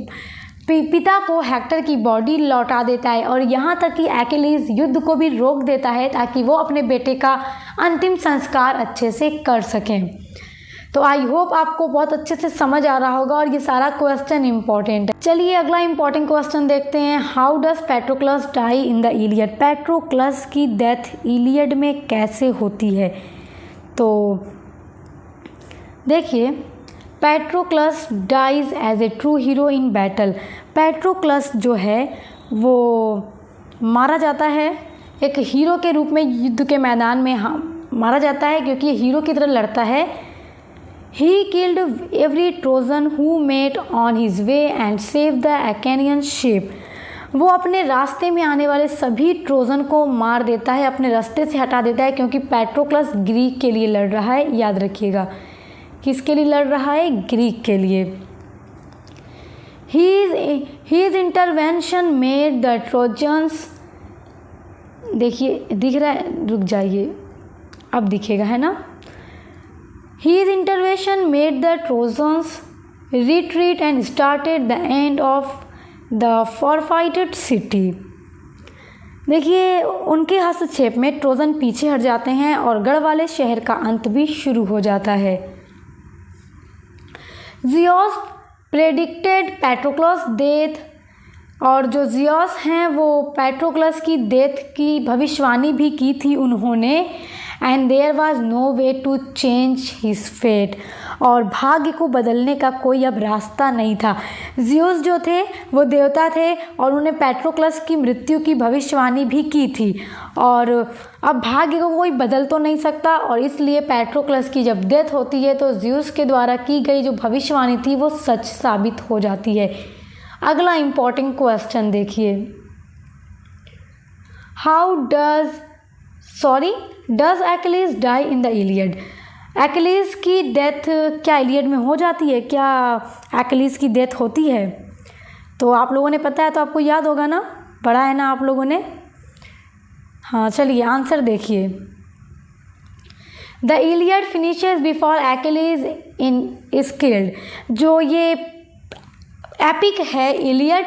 पिता को हेक्टर की बॉडी लौटा देता है। और यहाँ तक कि एक्लीज युद्ध को भी रोक देता है ताकि वो अपने बेटे का अंतिम संस्कार अच्छे से कर सकें। तो आई होप आपको बहुत अच्छे से समझ आ रहा होगा और ये सारा क्वेश्चन इंपॉर्टेंट है। चलिए अगला इंपॉर्टेंट क्वेश्चन देखते हैं। How does Patroclus die in the Iliad? Patroclus की डेथ इलियड में कैसे होती है? तो देखिए Patroclus dies as a true hero in battle. Patroclus जो है वो मारा जाता है एक हीरो के रूप में, युद्ध के मैदान में मारा जाता है क्योंकि ये हीरो की तरह लड़ता है। He killed every Trojan who met on his way and saved the Achaean ship. वो अपने रास्ते में आने वाले सभी ट्रोजन को मार देता है, अपने रास्ते से हटा देता है, क्योंकि पैट्रोक्लस ग्रीक के लिए लड़ रहा है। याद रखिएगा किसके लिए लड़ रहा है? ग्रीक के लिए। His intervention made the Trojans देखिए दिख रहा है, रुक जाइए, अब दिखेगा, है ना। His intervention made the Trojans retreat and started the end of the fortified city। देखिए उनके हस्तक्षेप में ट्रोजन पीछे हट जाते हैं और गढ़ वाले शहर का अंत भी शुरू हो जाता है। जियोस प्रेडिक्टेड पैट्रोक्लस डेथ, और जो जियोस हैं वो पैट्रोक्लस की डेथ की भविष्यवाणी भी की थी उन्होंने। And there was no way to change his fate, और भाग्य को बदलने का कोई अब रास्ता नहीं था। जियोस जो थे वो देवता थे और उन्होंने पैट्रोक्लस की मृत्यु की भविष्यवाणी भी की थी, और अब भाग्य को कोई बदल तो नहीं सकता, और इसलिए पैट्रोक्लस की जब डेथ होती है तो जियोस के द्वारा की गई जो भविष्यवाणी थी वो सच साबित हो जाती है। अगला इम्पॉर्टेंट क्वेश्चन देखिए, does Achilles die in the Iliad. Achilles की डेथ क्या इलियड में हो जाती है? क्या एक्लिस की डेथ होती है? तो आप लोगों ने पता है तो आपको याद होगा ना, पढ़ा है ना आप लोगों ने। हाँ चलिए आंसर देखिए, the Iliad finishes before Achilles in is killed. जो ये एपिक है इलियड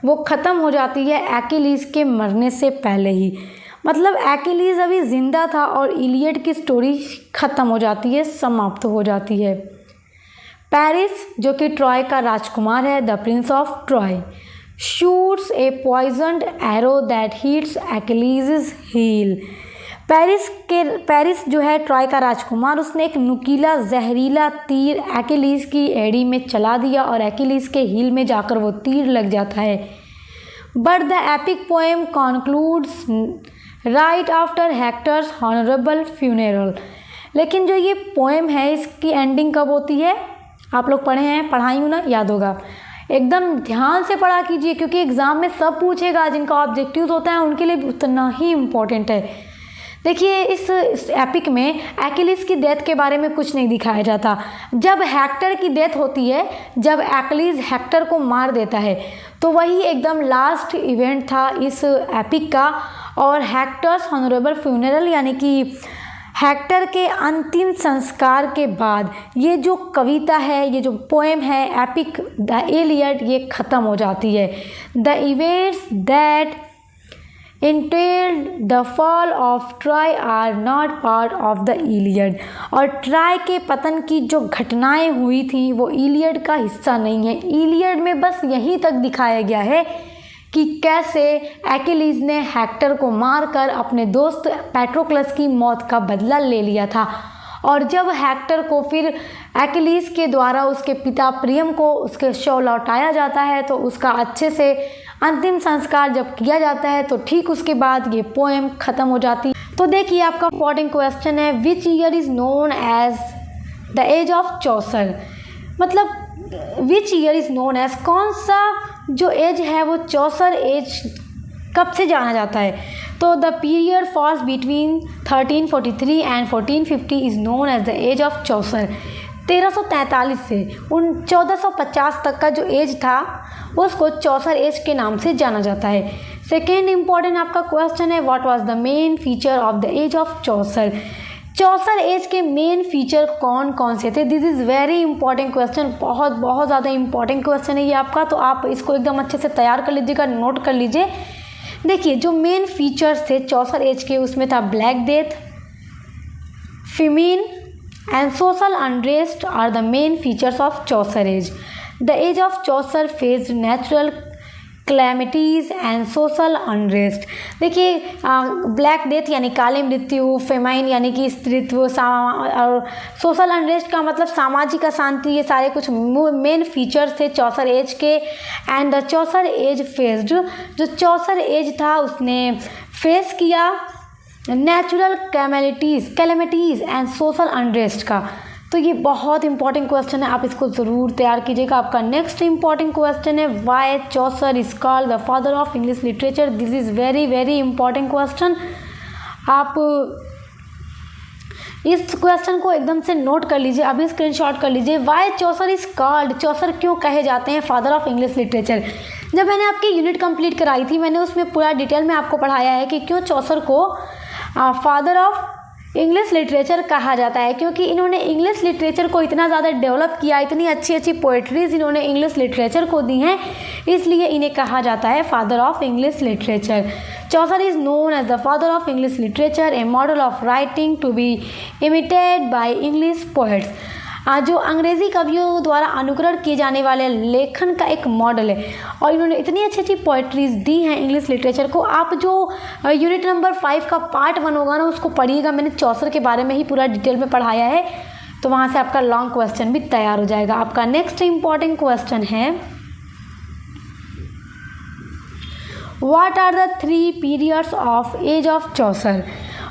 वो ख़त्म हो जाती है एक्लिस के मरने से पहले ही, मतलब एक्लिस अभी ज़िंदा था और इलियड की स्टोरी ख़त्म हो जाती है, समाप्त हो जाती है। पेरिस जो कि ट्रॉय का राजकुमार है, the prince of Troy, shoots a poisoned arrow that hits Achilles heel. Paris जो है ट्रॉय का राजकुमार, उसने एक नुकीला जहरीला तीर एक्लिस की एड़ी में चला दिया और एक्लिस के हील में जाकर वो तीर लग जाता है। But the epic poem concludes right after Hector's honourable funeral. लेकिन जो ये पोएम है इसकी एंडिंग कब होती है? आप लोग पढ़े हैं, पढ़ाई हूँ ना, याद होगा। एकदम ध्यान से पढ़ा कीजिए क्योंकि एग्ज़ाम में सब पूछेगा, जिनका ऑब्जेक्टिव्स होता है उनके लिए उतना ही इम्पोर्टेंट है। देखिए इस एपिक में एक्लिस की डेथ के बारे में कुछ नहीं दिखाया जाता। जब हेक्टर की डेथ होती है, जब एक्लिस हेक्टर को मार देता है, तो वही एकदम लास्ट इवेंट था इस एपिक का। और हेक्टर्स हॉनरेबल फ्यूनरल यानी कि हेक्टर के अंतिम संस्कार के बाद ये जो कविता है, ये जो पोएम है एपिक द इलियड, ये ख़त्म हो जाती है। The events that entailed the fall of Troy are not part of the Iliad। और ट्राय के पतन की जो घटनाएं हुई थी वो इलियड का हिस्सा नहीं है। इलियड में बस यहीं तक दिखाया गया है कि कैसे एक्लिस ने हेक्टर को मारकर अपने दोस्त पैट्रोक्लस की मौत का बदला ले लिया था। और जब हेक्टर को फिर एक्लिस के द्वारा उसके पिता प्रियम को उसके शव लौटाया जाता है तो उसका अच्छे से अंतिम संस्कार जब किया जाता है तो ठीक उसके बाद ये पोएम ख़त्म हो जाती है। तो देखिए आपका इम्पॉर्टेंट क्वेश्चन है, which year is known as the age of Chaucer. मतलब which year is known as, कौन सा जो एज है वो चौसर एज कब से जाना जाता है? तो the period falls between 1343 and 1450 is known as the age of Chaucer. 1343 से 1450 तक का जो एज था उसको चौसर एज के नाम से जाना जाता है। सेकेंड इम्पॉर्टेंट आपका क्वेश्चन है, what was the main feature of the age of Chaucer. Chaucer age के मेन फीचर कौन कौन से थे? This is very important question, बहुत बहुत ज़्यादा इंपॉर्टेंट क्वेश्चन है ये आपका, तो आप इसको एकदम अच्छे से तैयार कर लीजिएगा, नोट कर लीजिए। देखिए जो मेन फीचर्स थे चौसर एज के, उसमें था black death, famine and social unrest are the main features of Chaucer age. The age of Chaucer faced natural calamities and social unrest। देखिए ब्लैक डेथ यानी काली मृत्यु, फेमाइन यानी कि स्त्रीत्व, और सोशल अनरेस्ट का मतलब सामाजिक अशांति, ये सारे कुछ मेन फीचर्स थे चौसर एज के। And the Chaucer age faced, जो चौसर एज था उसने फेस किया natural calamities and social unrest का। तो ये बहुत इंपॉर्टेंट क्वेश्चन है, आप इसको ज़रूर तैयार कीजिएगा। आपका नेक्स्ट इंपॉर्टेंट क्वेश्चन है, why Chaucer is called the father of English literature. This is very very important question. आप इस क्वेश्चन को एकदम से नोट कर लीजिए, अभी स्क्रीनशॉट कर लीजिए। वाई चौसर इज कॉल्ड, चौसर क्यों कहे जाते हैं फादर ऑफ इंग्लिश लिटरेचर? जब मैंने आपकी यूनिट कंप्लीट कराई थी, मैंने उसमें पूरा डिटेल में आपको पढ़ाया है कि क्यों चौसर को फादर ऑफ इंग्लिश लिटरेचर कहा जाता है, क्योंकि इन्होंने इंग्लिश लिटरेचर को इतना ज़्यादा डेवलप किया, इतनी अच्छी अच्छी पोइट्रीज़ इन्होंने इंग्लिश लिटरेचर को दी हैं, इसलिए इन्हें कहा जाता है father of English literature. Chaucer is known as the father of English literature, a model of writing to be imitated by English poets. जो अंग्रेज़ी कवियों द्वारा अनुकरण किए जाने वाले लेखन का एक मॉडल है, और इन्होंने इतनी अच्छी अच्छी पोइट्रीज़ दी हैं इंग्लिश लिटरेचर को। आप जो यूनिट नंबर 5 का पार्ट 1 होगा ना, उसको पढ़िएगा, मैंने चौसर के बारे में ही पूरा डिटेल में पढ़ाया है, तो वहाँ से आपका लॉन्ग क्वेश्चन भी तैयार हो जाएगा। आपका नेक्स्ट इम्पॉर्टेंट क्वेश्चन है, what are the 3 periods of age of Chaucer.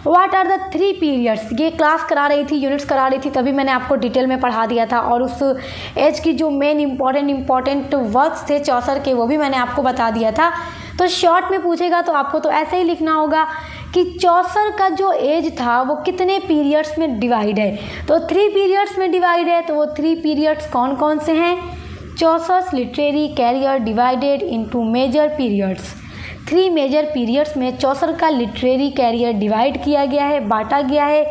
What are the 3 periods, ये क्लास करा रही थी, यूनिट्स करा रही थी, तभी मैंने आपको डिटेल में पढ़ा दिया था, और उस एज की जो मेन इम्पॉर्टेंट वर्क्स थे चौसर के, वो भी मैंने आपको बता दिया था। तो शॉर्ट में पूछेगा तो आपको तो ऐसे ही लिखना होगा कि चौसर का जो एज था वो कितने पीरियड्स में डिवाइड है। तो 3 पीरियड्स में डिवाइड है, तो वो 3 पीरियड्स कौन कौन से हैं? Chaucer's literary career divided into major periods. 3 major periods में चौसर का लिटरेरी कैरियर डिवाइड किया गया है, बांटा गया है।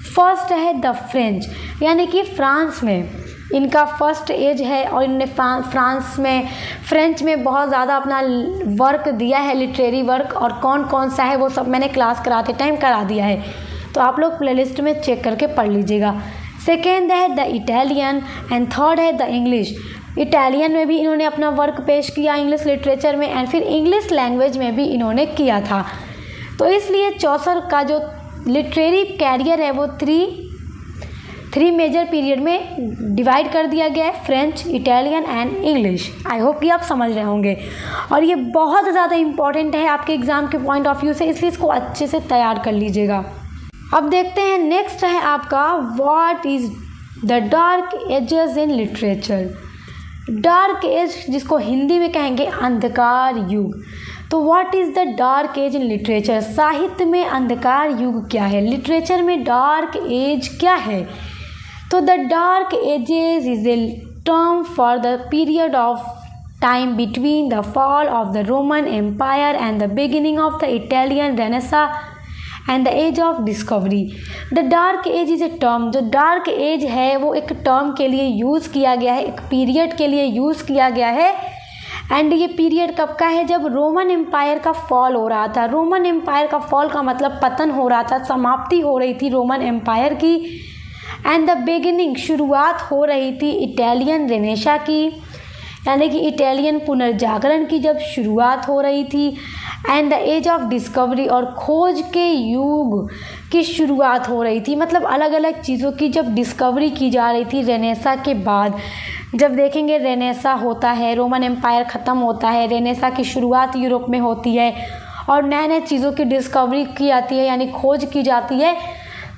फर्स्ट है द फ्रेंच, यानी कि फ्रांस में इनका फर्स्ट एज है, और इन्होंने फ्रेंच में बहुत ज़्यादा अपना वर्क दिया है, लिटरेरी वर्क, और कौन कौन सा है वो सब मैंने क्लास कराते टाइम करा दिया है, तो आप लोग प्लेलिस्ट में चेक करके पढ़ लीजिएगा। सेकेंड है द इटालियन, एंड थर्ड है द इंग्लिश। इटालियन में भी इन्होंने अपना वर्क पेश किया इंग्लिश लिटरेचर में, एंड फिर इंग्लिश लैंग्वेज में भी इन्होंने किया था। तो इसलिए चौसर का जो लिटरेरी कैरियर है वो 3 मेजर पीरियड में डिवाइड कर दिया गया है, French, Italian and English. I hope कि आप समझ रहे होंगे, और ये बहुत ज़्यादा इम्पॉर्टेंट है आपके एग्ज़ाम के पॉइंट ऑफ व्यू से, इसलिए इसको अच्छे से तैयार कर लीजिएगा। अब देखते हैं नेक्स्ट है आपका, what is the dark ages in literature. Dark age, जिसको हिंदी में कहेंगे अंधकार युग। तो what is the dark age in literature, साहित्य में अंधकार युग क्या है, लिटरेचर में डार्क एज क्या है। तो the dark ages is a term for the period of time between the fall of the Roman empire and the beginning of the Italian renaissance and the age of discovery. The dark age is a term, जो dark age है वो एक term के लिए use किया गया है, एक पीरियड के लिए यूज़ किया गया है। एंड ये पीरियड कब का है? जब रोमन एम्पायर का फॉल हो रहा था। रोमन एम्पायर का फॉल का मतलब पतन हो रहा था, समाप्ति हो रही थी रोमन एम्पायर की। एंड द बिगिनिंग, शुरुआत हो रही थी इटालियन रेनेसा की, यानी कि इटालियन पुनर्जागरण की जब शुरुआत हो रही थी। And the age of discovery, और खोज के युग की शुरुआत हो रही थी, मतलब अलग अलग चीज़ों की जब डिस्कवरी की जा रही थी रेनेसा के बाद। जब देखेंगे रेनेसा होता है, रोमन एम्पायर ख़त्म होता है, रेनेसा की शुरुआत यूरोप में होती है, और नए नए चीज़ों की डिस्कवरी की जाती है, यानी खोज की जाती है।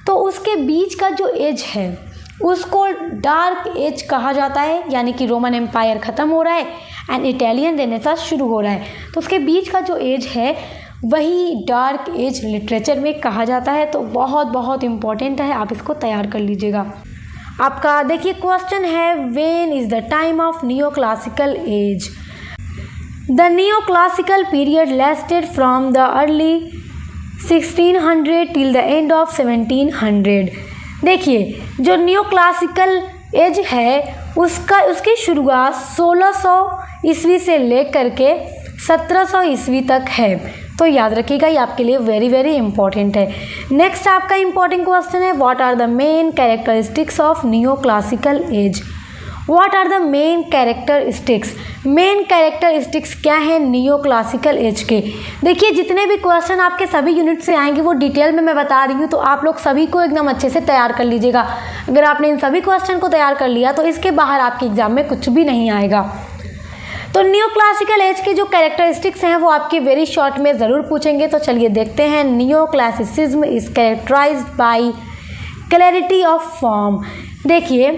तो उसके बीच का जो एज है उसको डार्क एज कहा जाता है, यानी कि रोमन एम्पायर ख़त्म हो रहा है एंड इटालियन रेनेसांस शुरू हो रहा है, तो उसके बीच का जो एज है वही डार्क एज लिटरेचर में कहा जाता है। तो बहुत बहुत इम्पॉर्टेंट है, आप इसको तैयार कर लीजिएगा। आपका देखिए क्वेश्चन है, when is the time of neo classical as. The neo classical period lasted from the early 1600 till the end of 1700। देखिए जो न्यू क्लासिकल एज है उसकी शुरुआत 1600 ईस्वी से लेकर के 1700 ईस्वी तक है। तो याद रखिएगा, ये आपके लिए वेरी वेरी इंपॉर्टेंट है। नेक्स्ट आपका इंपॉर्टेंट क्वेश्चन है, what are the main characteristics of neo classical age. What are the main characteristics, main characteristics क्या है नियो क्लासिकल एज के। देखिए जितने भी क्वेश्चन आपके सभी यूनिट से आएंगे वो डिटेल में मैं बता रही हूँ, तो आप लोग सभी को एकदम अच्छे से तैयार कर लीजिएगा। अगर आपने इन सभी क्वेश्चन को तैयार कर लिया तो इसके बाहर आपके एग्जाम में कुछ भी नहीं आएगा। तो नियो क्लासिकल एज के जो कैरेक्टरिस्टिक्स हैं वो आपके वेरी शॉर्ट में ज़रूर पूछेंगे। तो चलिए देखते हैं। Neo classicism is characterized by clarity of form. देखिए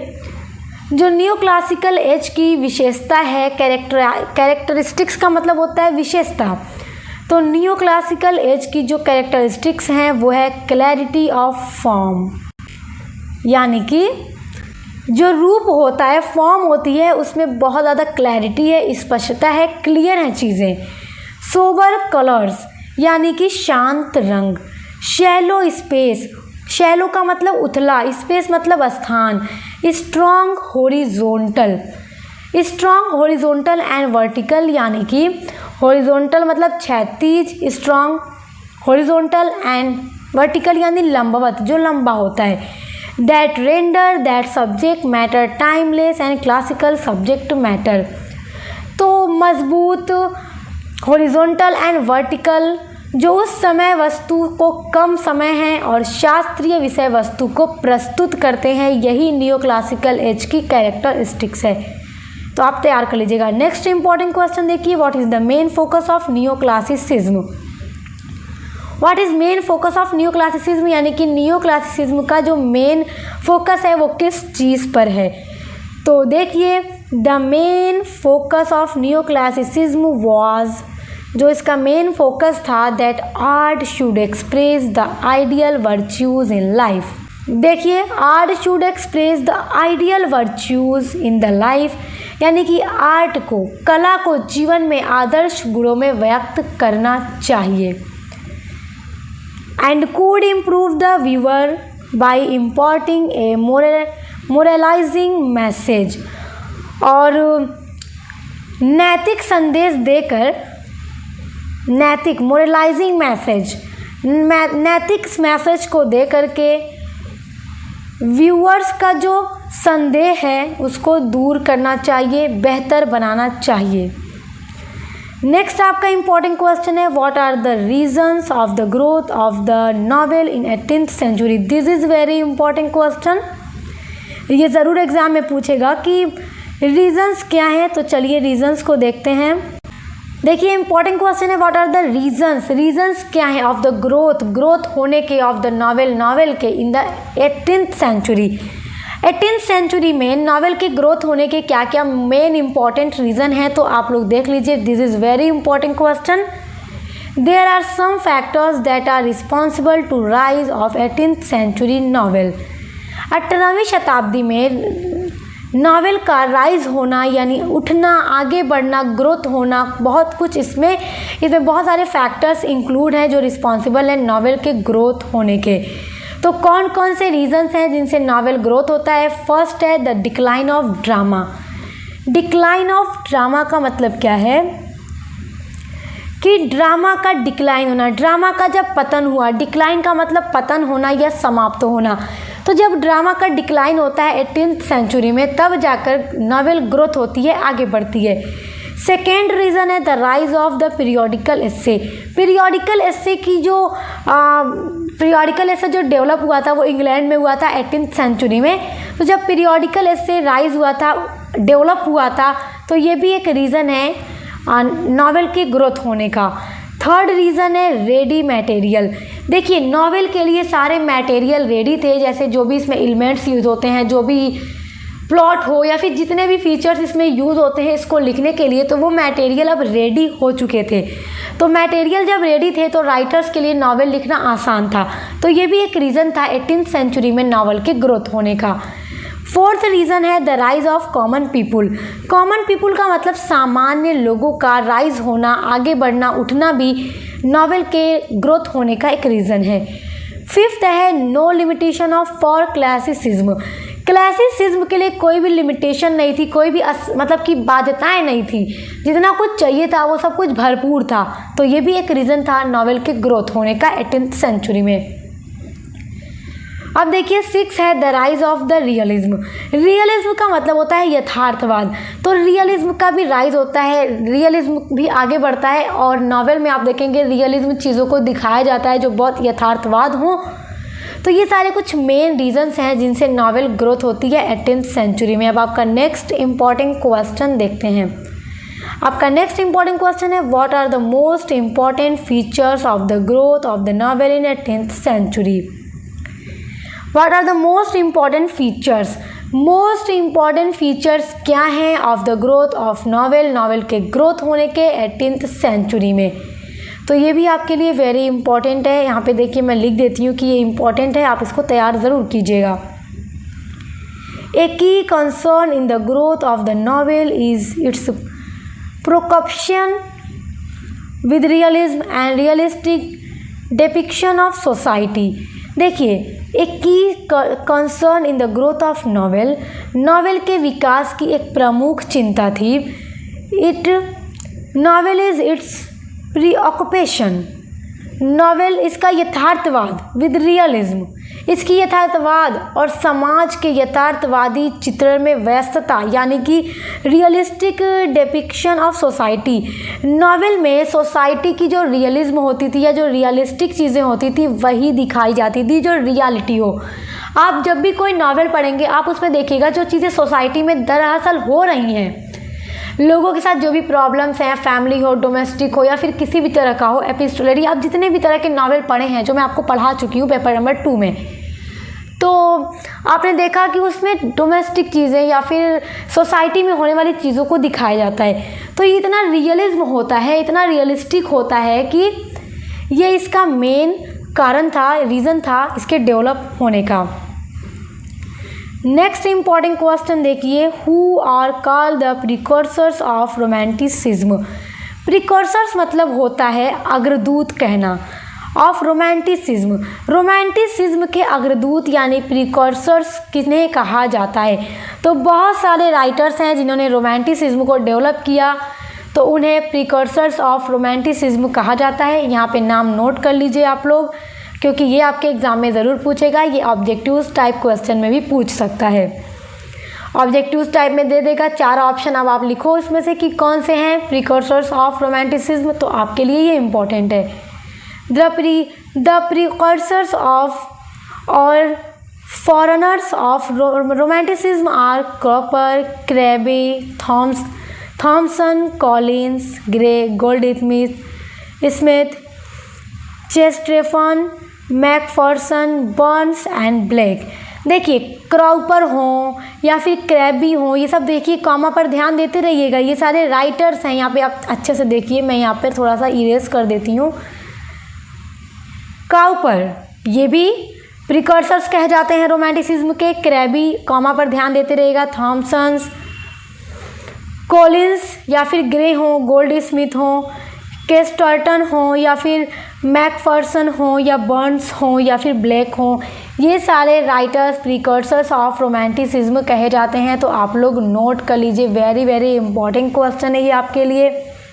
जो न्यू क्लासिकल एज की विशेषता है, कैरेक्टरिस्टिक्स का मतलब होता है विशेषता। तो न्यू क्लासिकल एज की जो कैरेक्टरिस्टिक्स हैं वो है क्लैरिटी ऑफ फॉर्म, यानी कि जो रूप होता है, फॉर्म होती है, उसमें बहुत ज़्यादा क्लैरिटी है, स्पष्टता है, क्लियर हैं चीज़ें। सोबर कलर्स यानी कि शांत रंग। शैलो स्पेस, शैलो का मतलब उथला, स्पेस मतलब स्थान। Strong horizontal, strong horizontal and vertical यानी कि हॉरिजॉन्टल मतलब क्षैतिज, स्ट्रॉन्ग हॉरिजॉन्टल एंड वर्टिकल यानी लंबवत, जो लंबा होता है। That render that subject matter timeless and classical subject matter. तो मजबूत, हॉरिजॉन्टल एंड वर्टिकल, जो उस समय वस्तु को कम समय है और शास्त्रीय विषय वस्तु को प्रस्तुत करते हैं, यही नियो क्लासिकल एज की कैरेक्टरिस्टिक्स है। तो आप तैयार कर लीजिएगा। नेक्स्ट इंपॉर्टेंट क्वेश्चन देखिए, what is the main focus of neo classicism. What is main focus of neo classicism यानी कि नियो क्लासिसिज्म का जो मेन फोकस है वो किस चीज़ पर है। तो देखिए, the main focus of neoclassicism was, जो इसका मेन फोकस था, that art should express the ideal virtues in life. देखिए, art should express the ideal virtues in the life यानी कि आर्ट को, कला को जीवन में आदर्श गुणों में व्यक्त करना चाहिए। And could improve the viewer by imparting a moralizing message, और नैतिक संदेश देकर, नैतिक मोरलाइजिंग मैसेज, नैतिक मैसेज को दे करके व्यूअर्स का जो संदेह है उसको दूर करना चाहिए, बेहतर बनाना चाहिए। नेक्स्ट आपका इंपॉर्टेंट क्वेश्चन है, what are the reasons of the growth of the novel in 18th century. This is very important question, ये ज़रूर एग्जाम में पूछेगा कि रीजंस क्या हैं। तो चलिए रीजंस को देखते हैं। देखिए, इंपॉर्टेंट क्वेश्चन है, what are the reasons, reasons क्या है ऑफ द ग्रोथ, ग्रोथ होने के ऑफ द नॉवेल, नॉवेल के in the 18th century. 18th century में नॉवेल के ग्रोथ होने के क्या क्या मेन इंपॉर्टेंट रीज़न है, तो आप लोग देख लीजिए। This is very important question. There are some factors that are responsible to rise of 18th century novel. 18वीं शताब्दी में नॉवेल का राइज होना यानी उठना, आगे बढ़ना, ग्रोथ होना, बहुत कुछ इसमें बहुत सारे फैक्टर्स इंक्लूड हैं जो रिस्पॉन्सिबल हैं नॉवेल के ग्रोथ होने के। तो कौन कौन से रीजंस हैं जिनसे नॉवेल ग्रोथ होता है। फर्स्ट है the decline of drama. Decline of drama का मतलब क्या है कि ड्रामा का डिक्लाइन होना, ड्रामा का जब पतन हुआ, डिक्लाइन का मतलब पतन होना या समाप्त होना। तो जब ड्रामा का डिक्लाइन होता है 18th सेंचुरी में, तब जाकर नॉवेल ग्रोथ होती है, आगे बढ़ती है। सेकेंड रीज़न है the rise of the periodical essay. Periodical essay की जो पीरियोडिकल एस्से जो डेवलप हुआ था वो इंग्लैंड में हुआ था 18th सेंचुरी में। तो जब पीरियोडिकल एस्से राइज हुआ था, डेवलप हुआ था, तो ये भी एक रीज़न है नॉवेल के ग्रोथ होने का। थर्ड रीज़न है रेडी मटेरियल। देखिए, नॉवेल के लिए सारे मटेरियल रेडी थे, जैसे जो भी इसमें एलिमेंट्स यूज़ होते हैं, जो भी प्लॉट हो या फिर जितने भी फीचर्स इसमें यूज़ होते हैं इसको लिखने के लिए, तो वो मटेरियल अब रेडी हो चुके थे। तो मटेरियल जब रेडी थे तो राइटर्स के लिए नॉवेल लिखना आसान था। तो ये भी एक रीज़न था 18th सेंचुरी में नॉवेल के ग्रोथ होने का। फोर्थ रीज़न है the rise of common people. Common people का मतलब सामान्य लोगों का राइज होना, आगे बढ़ना, उठना भी नॉवेल के ग्रोथ होने का एक रीज़न है। फिफ्थ है no limitation of for classicism. Classicism के लिए कोई भी लिमिटेशन नहीं थी, कोई भी मतलब कि बाध्यताएं नहीं थी, जितना कुछ चाहिए था वो सब कुछ भरपूर था। तो ये भी एक रीज़न था नॉवेल के ग्रोथ होने का 18th सेंचुरी में। अब देखिए, सिक्स है the rise of the realism. Realism का मतलब होता है यथार्थवाद। तो रियलिज्म का भी राइज होता है, रियलिज्म भी आगे बढ़ता है, और नॉवेल में आप देखेंगे रियलिज्म चीज़ों को दिखाया जाता है जो बहुत यथार्थवाद हो। तो ये सारे कुछ मेन रीजंस हैं जिनसे नॉवेल ग्रोथ होती है 18th सेंचुरी में। अब आपका नेक्स्ट इंपॉर्टेंट क्वेश्चन देखते हैं। आपका नेक्स्ट इंपॉर्टेंट क्वेश्चन है, what are the most important features of the growth of the novel in 18th century. What are the most important features. Most important features क्या हैं of the growth of novel, novel के growth होने के 18th century में। तो ये भी आपके लिए वेरी इंपॉर्टेंट है। यहाँ पे देखिए मैं लिख देती हूँ कि ये इंपॉर्टेंट है, आप इसको तैयार ज़रूर कीजिएगा। A key concern in the growth of the novel is its preoccupation with realism and realistic depiction of society. देखिए, एक key concern in the growth of novel के विकास की एक प्रमुख चिंता थी. Novel is its preoccupation. Novel इसका यथार्थवाद विद रियलिज्म, इसकी यथार्थवाद और समाज के यथार्थवादी चित्रण में व्यस्तता यानी कि realistic depiction of society. Novel में सोसाइटी की जो रियलिज्म होती थी या जो रियलिस्टिक चीज़ें होती थी वही दिखाई जाती थी, जो रियलिटी हो. आप जब भी कोई नॉवेल पढ़ेंगे आप उसमें देखिएगा जो चीज़ें सोसाइटी में दरअसल हो रही हैं, लोगों के साथ जो भी प्रॉब्लम्स हैं, फैमिली हो, डोमेस्टिक हो या फिर किसी भी तरह का हो, एपिस्टोलरी, आप जितने भी तरह के नॉवेल पढ़े हैं जो मैं आपको पढ़ा चुकी हूँ पेपर नंबर 2 में, तो आपने देखा कि उसमें डोमेस्टिक चीज़ें या फिर सोसाइटी में होने वाली चीज़ों को दिखाया जाता है. तो ये इतना रियलिज्म होता है, इतना रियलिस्टिक होता है कि ये इसका मेन कारण था, रीज़न था इसके डेवलप होने का. नेक्स्ट इम्पॉर्टेंट क्वेश्चन देखिए, who are called the precursors of romanticism. Precursors मतलब होता है अग्रदूत कहना, ऑफ रोमांटिसिज्म. रोमांटिसिज्म के अग्रदूत यानी प्रिकॉर्सर्स किन्हें कहा जाता है. तो बहुत सारे राइटर्स हैं जिन्होंने रोमांटिसिज्म को डेवलप किया, तो उन्हें प्रिकॉर्सर्स ऑफ रोमांटिसिज्म कहा जाता है. यहाँ पे नाम नोट कर लीजिए आप लोग, क्योंकि ये आपके एग्ज़ाम में ज़रूर पूछेगा. ये ऑब्जेक्टिव्स टाइप क्वेश्चन में भी पूछ सकता है. ऑब्जेक्टिव्स टाइप में दे देगा 4 ऑप्शन, अब आप लिखो इसमें से कि कौन से हैं प्रिकॉर्सर्स ऑफ रोमांटिसिज्म. तो आपके लिए ये इम्पॉर्टेंट है. द प्रिकॉर्सर्स ऑफ और forerunners of romanticism are Cowper, Crabbe, Thomson, Collins, Gray, Goldsmith, Chatterton, Macpherson, Burns and Blake. देखिए, क्रॉपर हों या फिर क्रैबी हों, ये सब देखिए कॉमा पर ध्यान देते रहिएगा. ये सारे राइटर्स हैं. यहाँ पे आप अच्छे से देखिए, मैं यहाँ पर थोड़ा सा इरेज कर देती हूँ. काउपर ये भी प्रिकॉर्सर्स कहे जाते हैं रोमांटिसिज्म के. क्रैबी कॉमा पर ध्यान देते रहिएगा. थॉमसन्स, कॉलिंस या फिर ग्रे हो, गोल्डस्मिथ हो, चेस्टरटन हो या फिर मैकफर्सन हो या बर्न्स हो या फिर ब्लैक हो, ये सारे राइटर्स प्रिकॉर्सर्स ऑफ रोमांटिसिज्म कहे जाते हैं. तो आप लोग नोट कर लीजिए, वेरी वेरी इंपॉर्टेंट क्वेश्चन है ये आपके लिए.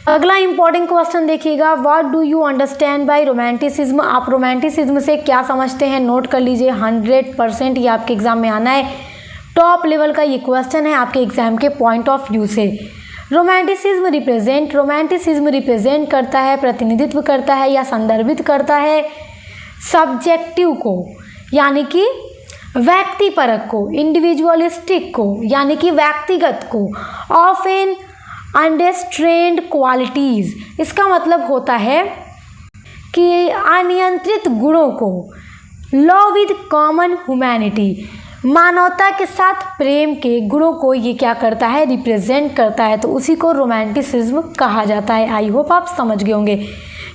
अगला इंपॉर्टेंट क्वेश्चन देखिएगा, what do you understand by romanticism. आप रोमांटिसिज्म से क्या समझते हैं, नोट कर लीजिए. 100% ये आपके एग्जाम में आना है. टॉप लेवल का ये क्वेश्चन है आपके एग्जाम के पॉइंट ऑफ व्यू से. रोमांटिसिज्म रिप्रेजेंट करता है, प्रतिनिधित्व करता है या संदर्भित करता है सब्जेक्टिव को यानी कि व्यक्तिपरक को, इंडिविजुअलिस्टिक को यानी कि व्यक्तिगत को, ऑफ एन अनरिस्ट्रेन्ड क्वालिटीज़. इसका मतलब होता है कि अनियंत्रित गुणों को. लव विद कॉमन ह्यूमैनिटी, मानवता के साथ प्रेम के गुणों को ये क्या करता है, रिप्रेजेंट करता है. तो उसी को रोमांटिसिज्म कहा जाता है. आई होप आप समझ गए होंगे.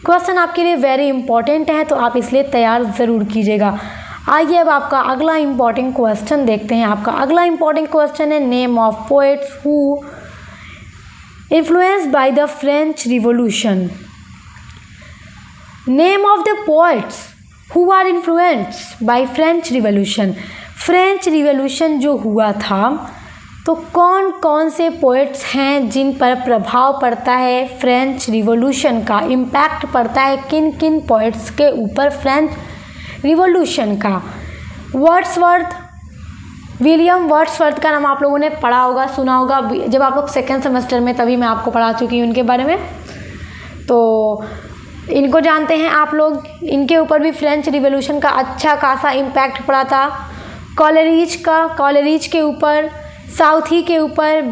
क्वेश्चन आपके लिए वेरी इंपॉर्टेंट है, तो आप इसलिए तैयार ज़रूर कीजिएगा. आइए अब आपका अगला इंपॉर्टेंट क्वेश्चन देखते हैं. आपका अगला इंपॉर्टेंट क्वेश्चन है, name of poets who influenced by the French revolution. Name of the poets who are influenced by French revolution. French revolution जो हुआ था, तो कौन कौन से पोएट्स हैं जिन पर प्रभाव पड़ता है फ्रेंच रिवॉल्यूशन का, इम्पैक्ट पड़ता है किन किन पोएट्स के ऊपर फ्रेंच रिवॉल्यूशन का. वर्ड्सवर्थ, विलियम वर्ड्सवर्थ का नाम आप लोगों ने पढ़ा होगा, सुना होगा जब आप लोग सेकेंड सेमेस्टर में, तभी मैं आपको पढ़ा चुकी हूँ इनके बारे में. तो इनको जानते हैं आप लोग. इनके ऊपर भी फ्रेंच रिवॉल्यूशन का अच्छा खासा इम्पैक्ट पड़ा था. कॉलेरिज के ऊपर, साउथी के ऊपर,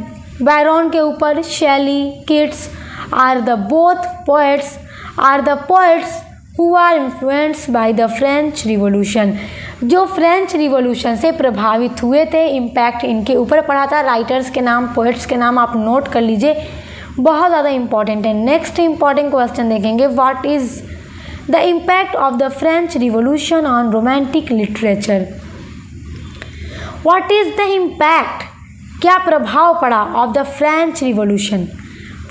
बैरन के ऊपर, Shelley, Keats are the poets who are influenced by the French revolution. जो फ्रेंच रिवॉल्यूशन से प्रभावित हुए थे, इम्पैक्ट इनके ऊपर पड़ा था. राइटर्स के नाम, पोएट्स के नाम आप नोट कर लीजिए, बहुत ज़्यादा इंपॉर्टेंट है. नेक्स्ट इंपॉर्टेंट क्वेश्चन देखेंगे, what is the impact of the French revolution on romantic literature. What is the impact, क्या प्रभाव पड़ा of the French revolution,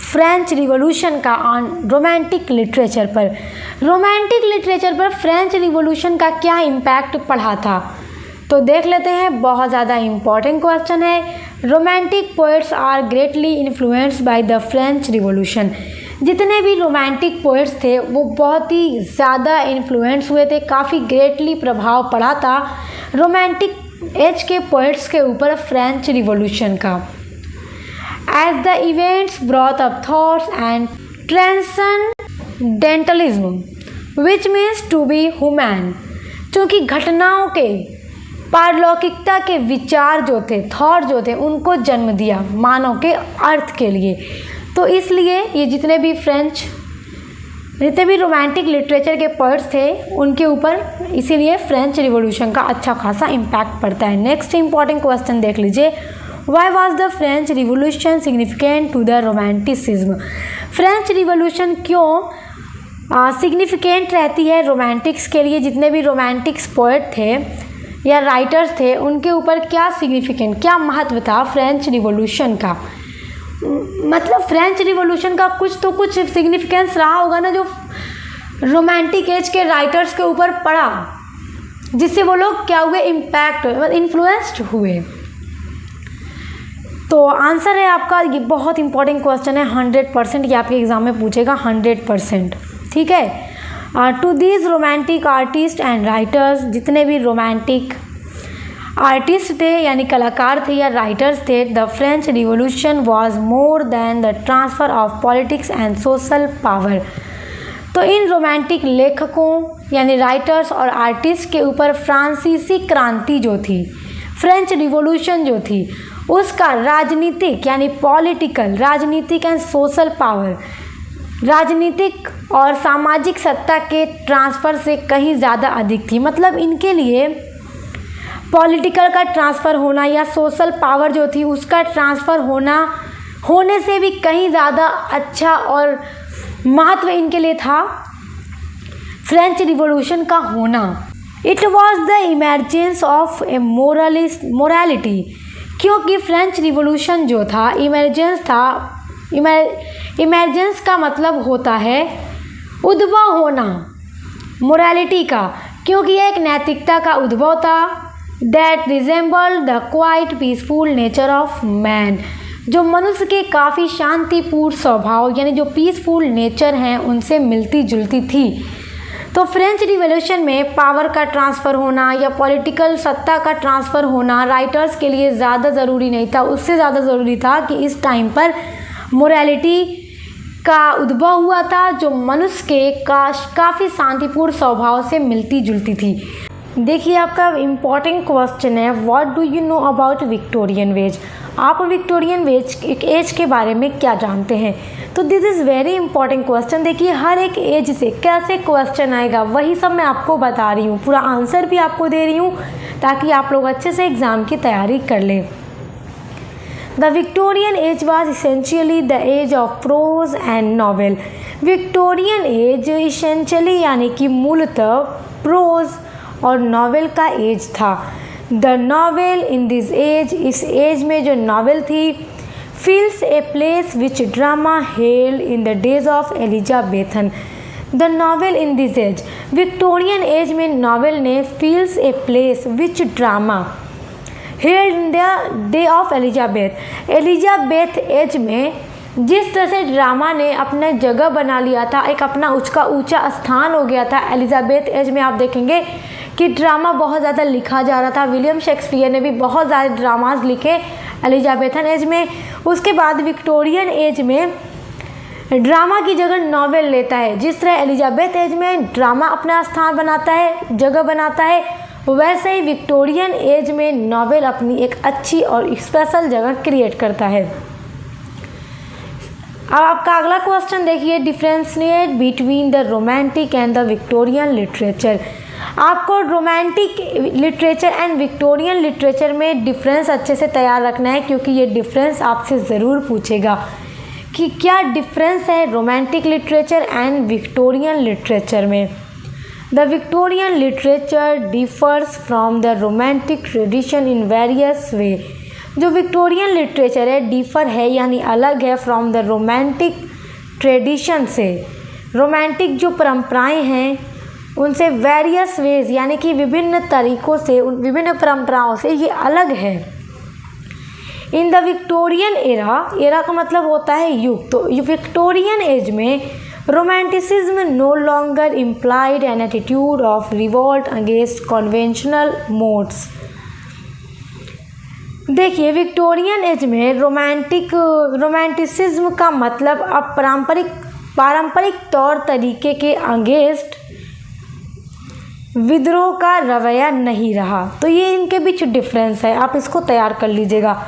French revolution का ऑन रोमांटिक लिटरेचर पर, रोमांटिक लिटरेचर पर फ्रेंच रिवॉल्यूशन का क्या impact पड़ा था। तो देख लेते हैं, बहुत ज़्यादा इम्पॉर्टेंट क्वेश्चन है। Romantic poets are greatly influenced by the French revolution. जितने भी रोमांटिक पोएट्स थे वो बहुत ही ज़्यादा इन्फ्लुएंस हुए थे, काफ़ी ग्रेटली प्रभाव पड़ा था रोमांटिक एज के पोएट्स के ऊपर फ्रेंच रिवॉल्यूशन का। As the events brought up thoughts and transcendentalism which means to be human, क्योंकि घटनाओं के पारलौकिकता के विचार जो थे, थॉट जो थे, उनको जन्म दिया मानव के अर्थ के लिए। तो इसलिए ये जितने भी रोमांटिक लिटरेचर के पोएट्स थे उनके ऊपर इसीलिए फ्रेंच रिवॉल्यूशन का अच्छा खासा इम्पैक्ट पड़ता है। नेक्स्ट इंपॉर्टेंट क्वेश्चन देख लीजिए, why was the French revolution significant to the romanticism. French revolution क्यों सिग्निफिकेंट रहती है रोमांटिक्स के लिए। जितने भी रोमांटिक्स पोएट थे या राइटर्स थे उनके ऊपर क्या सिग्निफिकेंट, क्या महत्व था फ्रेंच रिवॉल्यूशन का। मतलब फ्रेंच रिवॉल्यूशन का कुछ तो कुछ सिग्निफिकेंस रहा होगा ना, जो रोमांटिक एज के राइटर्स के ऊपर पड़ा, जिससे वो लोग क्या हुए, इम्पैक्ट इन्फ्लुएंस्ड हुए। तो आंसर है आपका, ये बहुत इंपॉर्टेंट क्वेश्चन है, 100% ये आपके एग्जाम में पूछेगा, 100%। ठीक है। To these romantic artist and writers, जितने भी रोमांटिक आर्टिस्ट थे यानी कलाकार थे या राइटर्स थे, the French revolution was more than the transfer of politics and social power. तो इन रोमांटिक लेखकों यानी राइटर्स और आर्टिस्ट के ऊपर फ्रांसीसी क्रांति जो थी, फ्रेंच रिवॉल्यूशन जो थी, उसका राजनीतिक यानी पॉलिटिकल, राजनीतिक एंड सोशल पावर, राजनीतिक और सामाजिक सत्ता के ट्रांसफ़र से कहीं ज़्यादा अधिक थी। मतलब इनके लिए पॉलिटिकल का ट्रांसफ़र होना या सोशल पावर जो थी उसका ट्रांसफ़र होने से भी कहीं ज़्यादा अच्छा और महत्व इनके लिए था फ्रेंच रिवॉल्यूशन का होना। It was the emergence of A morality, क्योंकि फ्रेंच रिवॉल्यूशन जो था इमर्जेंस था। इमर्जेंस का मतलब होता है उद्भव होना मोरालिटी का, क्योंकि यह एक नैतिकता का उद्भव था। That resemble the quite peaceful nature of man, जो मनुष्य के काफ़ी शांतिपूर्ण स्वभाव यानी जो पीसफुल नेचर हैं उनसे मिलती जुलती थी। तो फ्रेंच रिवॉल्यूशन में पावर का ट्रांसफ़र होना या पॉलिटिकल सत्ता का ट्रांसफ़र होना राइटर्स के लिए ज़्यादा ज़रूरी नहीं था, उससे ज़्यादा ज़रूरी था कि इस टाइम पर मोरालिटी का उद्भव हुआ था जो मनुष्य के काफ़ी शांतिपूर्ण स्वभाव से मिलती जुलती थी। देखिए आपका इम्पॉर्टेंट क्वेश्चन है, what do you know about Victorian age. आप विक्टोरियन एज के बारे में क्या जानते हैं। तो this is very important question. देखिए हर एक एज से कैसे क्वेश्चन आएगा वही सब मैं आपको बता रही हूँ, पूरा आंसर भी आपको दे रही हूँ ताकि आप लोग अच्छे से एग्ज़ाम की तैयारी कर लें। The Victorian age was essentially the age of prose and novel. Victorian age essentially यानी कि मूलतः प्रोज और नॉवेल का एज था। The novel in this age, इस एज में जो नॉवेल थी, fills a place which drama held in the days of Elizabethan. The novel in this age, Victorian age में नॉवेल ने fills a place which drama held in the day of Elizabeth. Elizabeth age में जिस तरह से drama ने अपना जगह बना लिया था, एक अपना उसका ऊंचा स्थान हो गया था। एलिजाबेथ एज में आप देखेंगे कि ड्रामा बहुत ज़्यादा लिखा जा रहा था। विलियम शेक्सपियर ने भी बहुत ज़्यादा ड्रामाज लिखे एलिजाबेथन एज में। उसके बाद विक्टोरियन एज में ड्रामा की जगह नॉवेल लेता है। जिस तरह एलिजाबेथ एज में ड्रामा अपना स्थान बनाता है, जगह बनाता है, वैसे ही विक्टोरियन एज में नॉवेल अपनी एक अच्छी और स्पेशल जगह क्रिएट करता है। अब आपका अगला क्वेश्चन देखिए, differentiate between the romantic and the Victorian literature. आपको romantic literature and Victorian literature में डिफरेंस अच्छे से तैयार रखना है, क्योंकि ये डिफरेंस आपसे ज़रूर पूछेगा कि क्या डिफरेंस है romantic literature and Victorian literature में। The Victorian literature differs from the romantic tradition in various way. जो विक्टोरियन लिटरेचर है डिफ़र है यानी अलग है फ्रॉम द रोमांटिक ट्रेडिशन से, रोमांटिक जो परंपराएं हैं उनसे वेरियस वेज यानी कि विभिन्न तरीक़ों से, विभिन्न परंपराओं से ये अलग है। इन द विक्टोरियन एरा का मतलब होता है युग, तो विक्टोरियन एज में romanticism no longer implied an attitude of revolt against conventional modes. देखिए विक्टोरियन एज में रोमांटिसिज्म का मतलब अब पारंपरिक तौर तरीके के अगेंस्ट विद्रोह का रवैया नहीं रहा। तो ये इनके बीच डिफरेंस है, आप इसको तैयार कर लीजिएगा।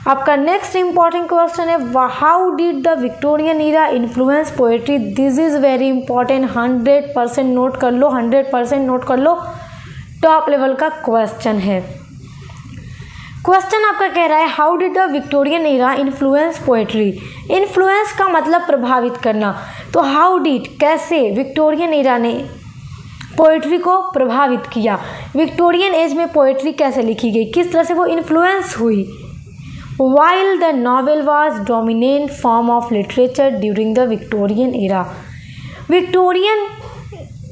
आपका नेक्स्ट इंपॉर्टेंट क्वेश्चन है how did the Victorian era influence poetry. This is very important, 100% note कर लो, 100% नोट कर लो, टॉप लेवल का क्वेश्चन है। क्वेश्चन आपका कह रहा है how did the Victorian era influence poetry. Influence का मतलब प्रभावित करना, तो हाउ डिड कैसे विक्टोरियन ईरा ने पोएट्री को प्रभावित किया, विक्टोरियन एज में पोएट्री कैसे लिखी गई, किस तरह से वो इन्फ्लुएंस हुई। While the novel was dominant form of literature during the Victorian era. Victorian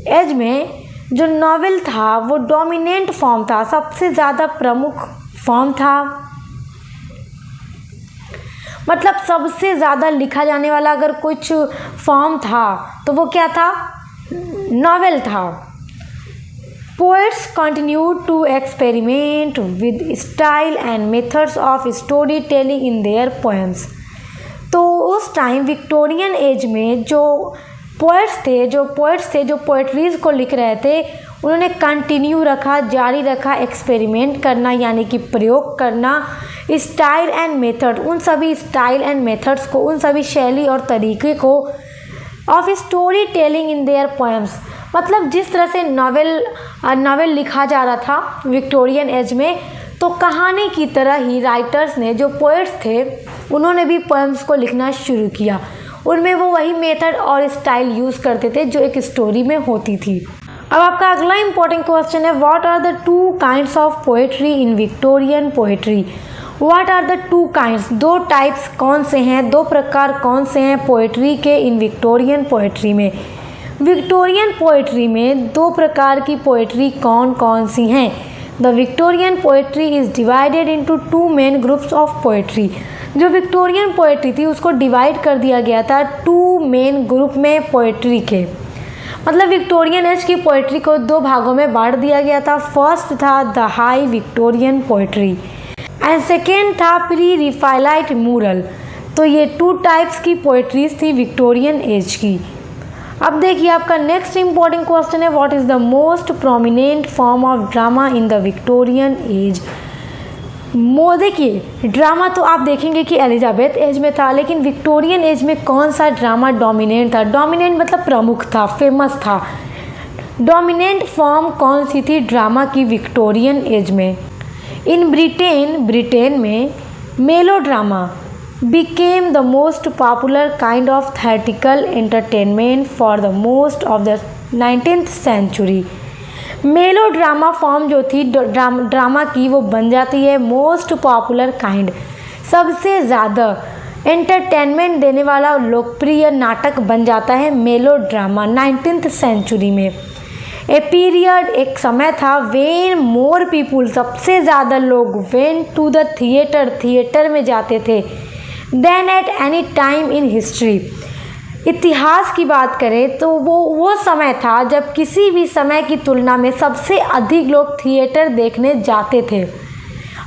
age में जो नॉवेल था वो डोमिनेंट फॉर्म था, सबसे ज़्यादा प्रमुख फॉर्म था, मतलब सबसे ज़्यादा लिखा जाने वाला अगर कुछ फॉर्म था तो वो क्या था, नॉवेल था। Poets continued to experiment with style and methods of story telling in their poems. तो उस टाइम विक्टोरियन एज में जो पोएट्स थे जो पोएट्रीज़ को लिख रहे थे, उन्होंने कंटिन्यू रखा, जारी रखा एक्सपेरिमेंट करना यानी कि प्रयोग करना, स्टाइल एंड मेथड, उन सभी स्टाइल एंड मेथड्स को, उन सभी शैली और तरीके को of story telling in their poems, मतलब जिस तरह से नॉवेल लिखा जा रहा था विक्टोरियन एज में, तो कहानी की तरह ही राइटर्स ने, जो पोएट्स थे, उन्होंने भी पोएम्स को लिखना शुरू किया। उनमें वो वही मेथड और स्टाइल यूज़ करते थे जो एक स्टोरी में होती थी। अब आपका अगला इंपॉर्टेंट क्वेश्चन है what are the two kinds of poetry in Victorian poetry. What are the two kinds, दो टाइप्स कौन से हैं, दो प्रकार कौन से हैं पोएट्री के इन विक्टोरियन पोएट्री में। विक्टोरियन पोएट्री में दो प्रकार की पोएट्री कौन कौन सी हैं। The Victorian poetry is divided into two main groups of poetry. जो विक्टोरियन पोएट्री थी उसको डिवाइड कर दिया गया था टू मेन ग्रुप में पोएट्री के, मतलब विक्टोरियन एज की पोएट्री को दो भागों में बांट दिया गया था। फर्स्ट था the high Victorian poetry and second था प्री रिफाइलाइट मूरल। तो ये टू टाइप्स की पोएट्रीज थी विक्टोरियन एज की। अब देखिए आपका नेक्स्ट इंपॉर्टेंट क्वेश्चन है what is the most prominent form of drama in the Victorian as. देखिए ड्रामा तो आप देखेंगे कि एलिजाबेथ एज में था, लेकिन विक्टोरियन एज में कौन सा ड्रामा डोमिनेंट था। डोमिनेंट मतलब प्रमुख था, फेमस था। डोमिनेंट फॉर्म कौन सी थी ड्रामा की विक्टोरियन एज में। इन ब्रिटेन में melodrama became the most popular kind of theatrical entertainment for the most of the 19th century। Melodrama form जो थी ड्रामा की वो बन जाती है मोस्ट पॉपुलर काइंड, सबसे ज़्यादा एंटरटेनमेंट देने वाला लोकप्रिय नाटक बन जाता है मेलोड्रामा 19th सेंचुरी में। ए पीरियड, एक समय था वेन मोर पीपुल, सबसे ज़्यादा लोग वेन टू द थिएटर में जाते थे then at any time in history. इतिहास की बात करें तो वो समय था जब किसी भी समय की तुलना में सबसे अधिक लोग थिएटर देखने जाते थे।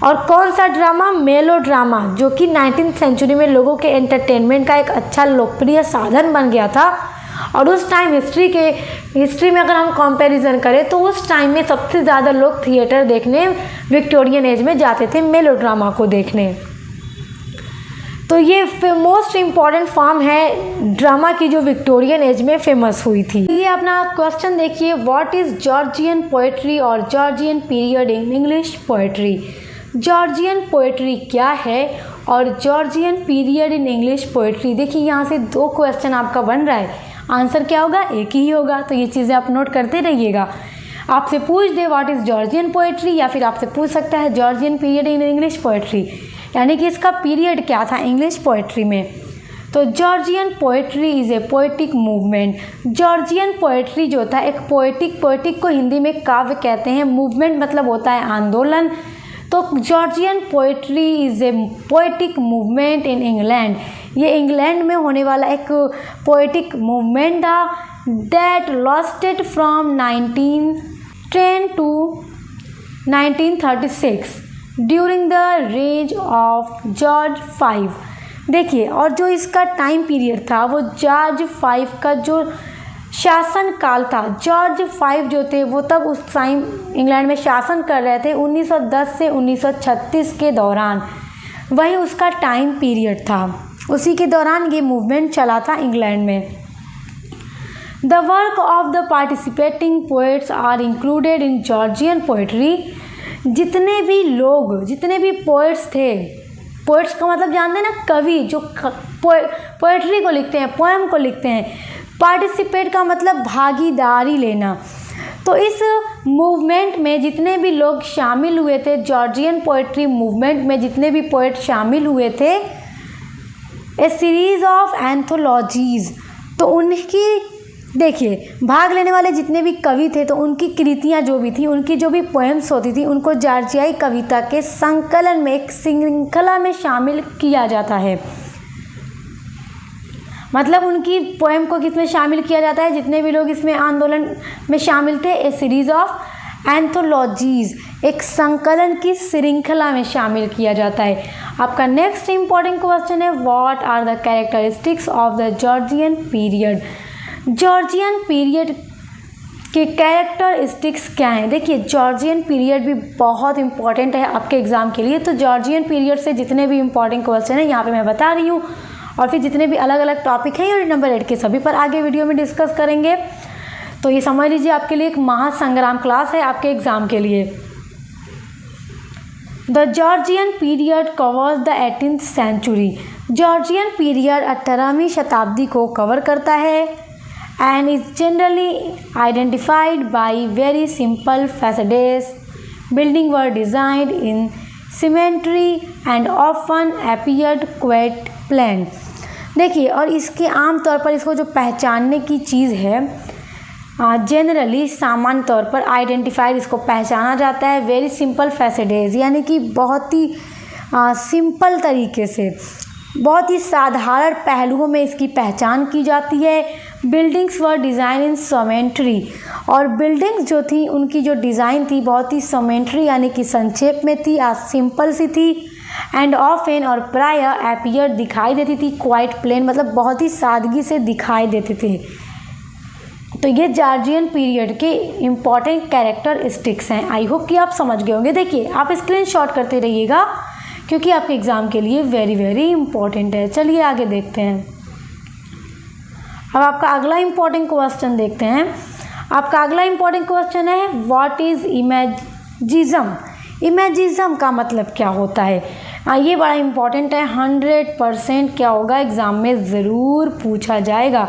और कौन सा ड्रामा, मेलोड्रामा, जो कि 19th सेंचुरी में लोगों के एंटरटेनमेंट का एक अच्छा लोकप्रिय साधन बन गया था। और उस टाइम हिस्ट्री में अगर हम कंपैरिजन करें तो उस टाइम में सबसे ज़्यादा लोग थिएटर देखने विक्टोरियन एज में जाते थे मेलोड्रामा को देखने। तो ये मोस्ट इम्पॉर्टेंट फॉर्म है ड्रामा की जो विक्टोरियन एज में फेमस हुई थी। ये अपना क्वेश्चन देखिए व्हाट इज़ जॉर्जियन पोएट्री और Georgian period in English poetry. Georgian poetry क्या है और Georgian period in English poetry. देखिए यहाँ से दो क्वेश्चन आपका बन रहा है, आंसर क्या होगा? एक ही होगा। तो ये चीज़ें आप नोट करते रहिएगा। आपसे पूछ दे व्हाट इज़ जॉर्जियन पोएट्री, या फिर आपसे पूछ सकता है Georgian period in English poetry, यानी कि इसका पीरियड क्या था इंग्लिश पोएट्री में। तो Georgian poetry is a poetic movement. Georgian poetry जो था एक पोएटिक को हिंदी में काव्य कहते हैं, मूवमेंट मतलब होता है आंदोलन। तो Georgian poetry is a poetic movement in England. ये इंग्लैंड में होने वाला एक पोएटिक मूवमेंट था that lasted from 1910 to 1936 during the range of George V। देखिए, और जो इसका टाइम पीरियड था वो जॉर्ज V का जो शासन काल था। जॉर्ज V जो थे वो तब उस टाइम इंग्लैंड में शासन कर रहे थे 1910 से 1936 के दौरान, वही उसका टाइम पीरियड था। उसी के दौरान ये मूवमेंट चला था इंग्लैंड में। The work of the participating poets are included in Georgian poetry. जितने भी पोएट्स थे, पोएट्स का मतलब जानते हैं ना, कवि जो पोएट्री को लिखते हैं, पोएम को लिखते हैं। पार्टिसिपेट का मतलब भागीदारी लेना। तो इस मूवमेंट में जितने भी लोग शामिल हुए थे, जॉर्जियन पोएट्री मूवमेंट में जितने भी पोएट शामिल हुए थे, ए सीरीज ऑफ एंथोलॉजीज। तो उनकी देखिए, भाग लेने वाले जितने भी कवि थे तो उनकी कृतियाँ जो भी थी, उनकी जो भी पोएम्स होती थी, उनको जॉर्जियाई कविता के संकलन में एक श्रृंखला में शामिल किया जाता है। मतलब उनकी पोएम को किसमें शामिल किया जाता है? जितने भी लोग इसमें आंदोलन में शामिल थे, ए सीरीज ऑफ एंथोलॉजीज, एक संकलन की श्रृंखला में शामिल किया जाता है। आपका नेक्स्ट इंपॉर्टेंट क्वेश्चन है, what are the characteristics of the Georgian period. Georgian period के कैरेक्टरिस्टिक्स क्या हैं? देखिए, जॉर्जियन पीरियड भी बहुत इंपॉर्टेंट है आपके एग्ज़ाम के लिए। तो जॉर्जियन पीरियड से जितने भी इंपॉर्टेंट क्वेश्चन हैं यहाँ पे मैं बता रही हूँ, और फिर जितने भी अलग अलग टॉपिक हैं यूनिट नंबर 8 के सभी पर आगे वीडियो में डिस्कस करेंगे। तो ये समझ लीजिए आपके लिए एक महासंग्राम क्लास है आपके एग्ज़ाम के लिए। The Georgian period covers the 18th century. Georgian period 18वीं शताब्दी को कवर करता है and is generally identified by very simple facades. Buildings were designed in symmetry and often appeared quite plain. देखिए, और इसके आम तौर पर इसको जो पहचानने की चीज़ है, जनरली सामान्य तौर पर आइडेंटिफाइड इसको पहचाना जाता है वेरी सिंपल फैसेडेज, यानी कि बहुत ही सिंपल तरीके से, बहुत ही साधारण पहलुओं में इसकी पहचान की जाती है। बिल्डिंग्स वर डिज़ाइन इन सोमेंट्री, और बिल्डिंग्स जो थी उनकी जो डिज़ाइन थी बहुत ही सोमेंट्री यानी कि संक्षेप में थी, सिंपल सी थी। एंड ऑफन और प्राय अपीयर दिखाई देती थी क्वाइट प्लेन, मतलब बहुत ही सादगी से दिखाई देते थे। तो ये जॉर्जियन पीरियड के इम्पॉर्टेंट कैरेक्टरिस्टिक्स हैं। आई होप कि आप समझ गए होंगे। देखिए, आप स्क्रीनशॉट करते रहिएगा क्योंकि आपके एग्ज़ाम के लिए वेरी वेरी इंपॉर्टेंट है। चलिए आगे देखते हैं। अब आपका अगला इम्पॉर्टेंट क्वेश्चन देखते हैं। आपका अगला इम्पॉर्टेंट क्वेश्चन है, व्हाट इज़ इमेजिज्म। इमेजिज्म का मतलब क्या होता है? ये बड़ा इम्पॉर्टेंट है, 100% क्या होगा एग्ज़ाम में ज़रूर पूछा जाएगा।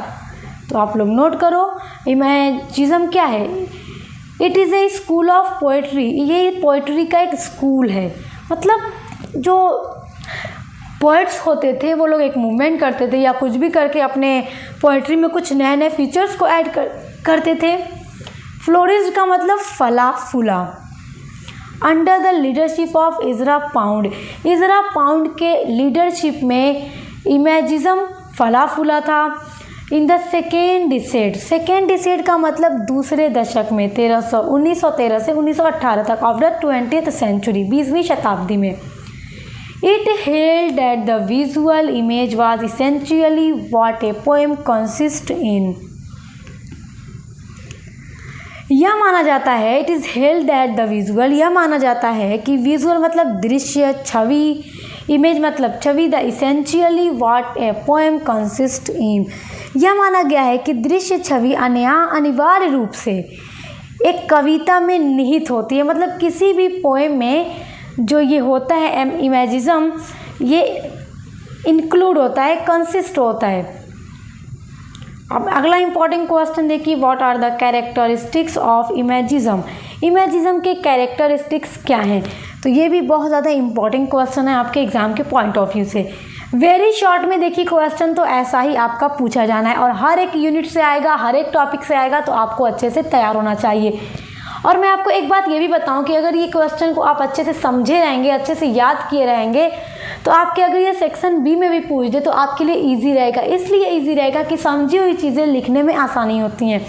तो आप लोग नोट करो, इमेजिज्म क्या है। It is a school of poetry. ये पोएट्री का एक स्कूल है। मतलब जो पोएट्स होते थे वो लोग एक मूवमेंट करते थे या कुछ भी करके अपने पोएट्री में कुछ नए नए फीचर्स को ऐड करते थे। फ्लोरिस्ड का मतलब फला फूला। Under the leadership of Ezra Pound. Ezra Pound के लीडरशिप में इमेजिज्म फला फूला था। In the second decade. Second decade का मतलब दूसरे दशक में 1913 से 1918 तक ऑफ द 20th सेंचुरी, 20वीं शताब्दी में। It held that the visual image was essentially what a poem consists in. यह माना जाता है, it is held that the visual, यह माना जाता है कि विजुअल मतलब दृश्य, छवि, इमेज मतलब छवि, the essentially what a poem consist in. यह माना गया है कि दृश्य छवि अनिवार्य रूप से एक कविता में निहित होती है। मतलब किसी भी पोएम में जो ये होता है इमेजिज्म, ये इंक्लूड होता है, कंसिस्ट होता है। अब अगला इंपॉर्टेंट क्वेश्चन देखिए, what are the characteristics of imagism. Imagism के कैरेक्टरिस्टिक्स क्या हैं? तो ये भी बहुत ज़्यादा इंपॉर्टेंट क्वेश्चन है आपके एग्जाम के पॉइंट ऑफ व्यू से। वेरी शॉर्ट में देखिए, क्वेश्चन तो ऐसा ही आपका पूछा जाना है और हर एक यूनिट से आएगा, हर एक टॉपिक से आएगा, तो आपको अच्छे से तैयार होना चाहिए। और मैं आपको एक बात ये भी बताऊं कि अगर ये क्वेश्चन को आप अच्छे से समझे रहेंगे, अच्छे से याद किए रहेंगे, तो आपके अगर ये सेक्शन बी में भी पूछ दे तो आपके लिए ईजी रहेगा। इसलिए ईजी रहेगा कि समझी हुई चीज़ें लिखने में आसानी होती हैं।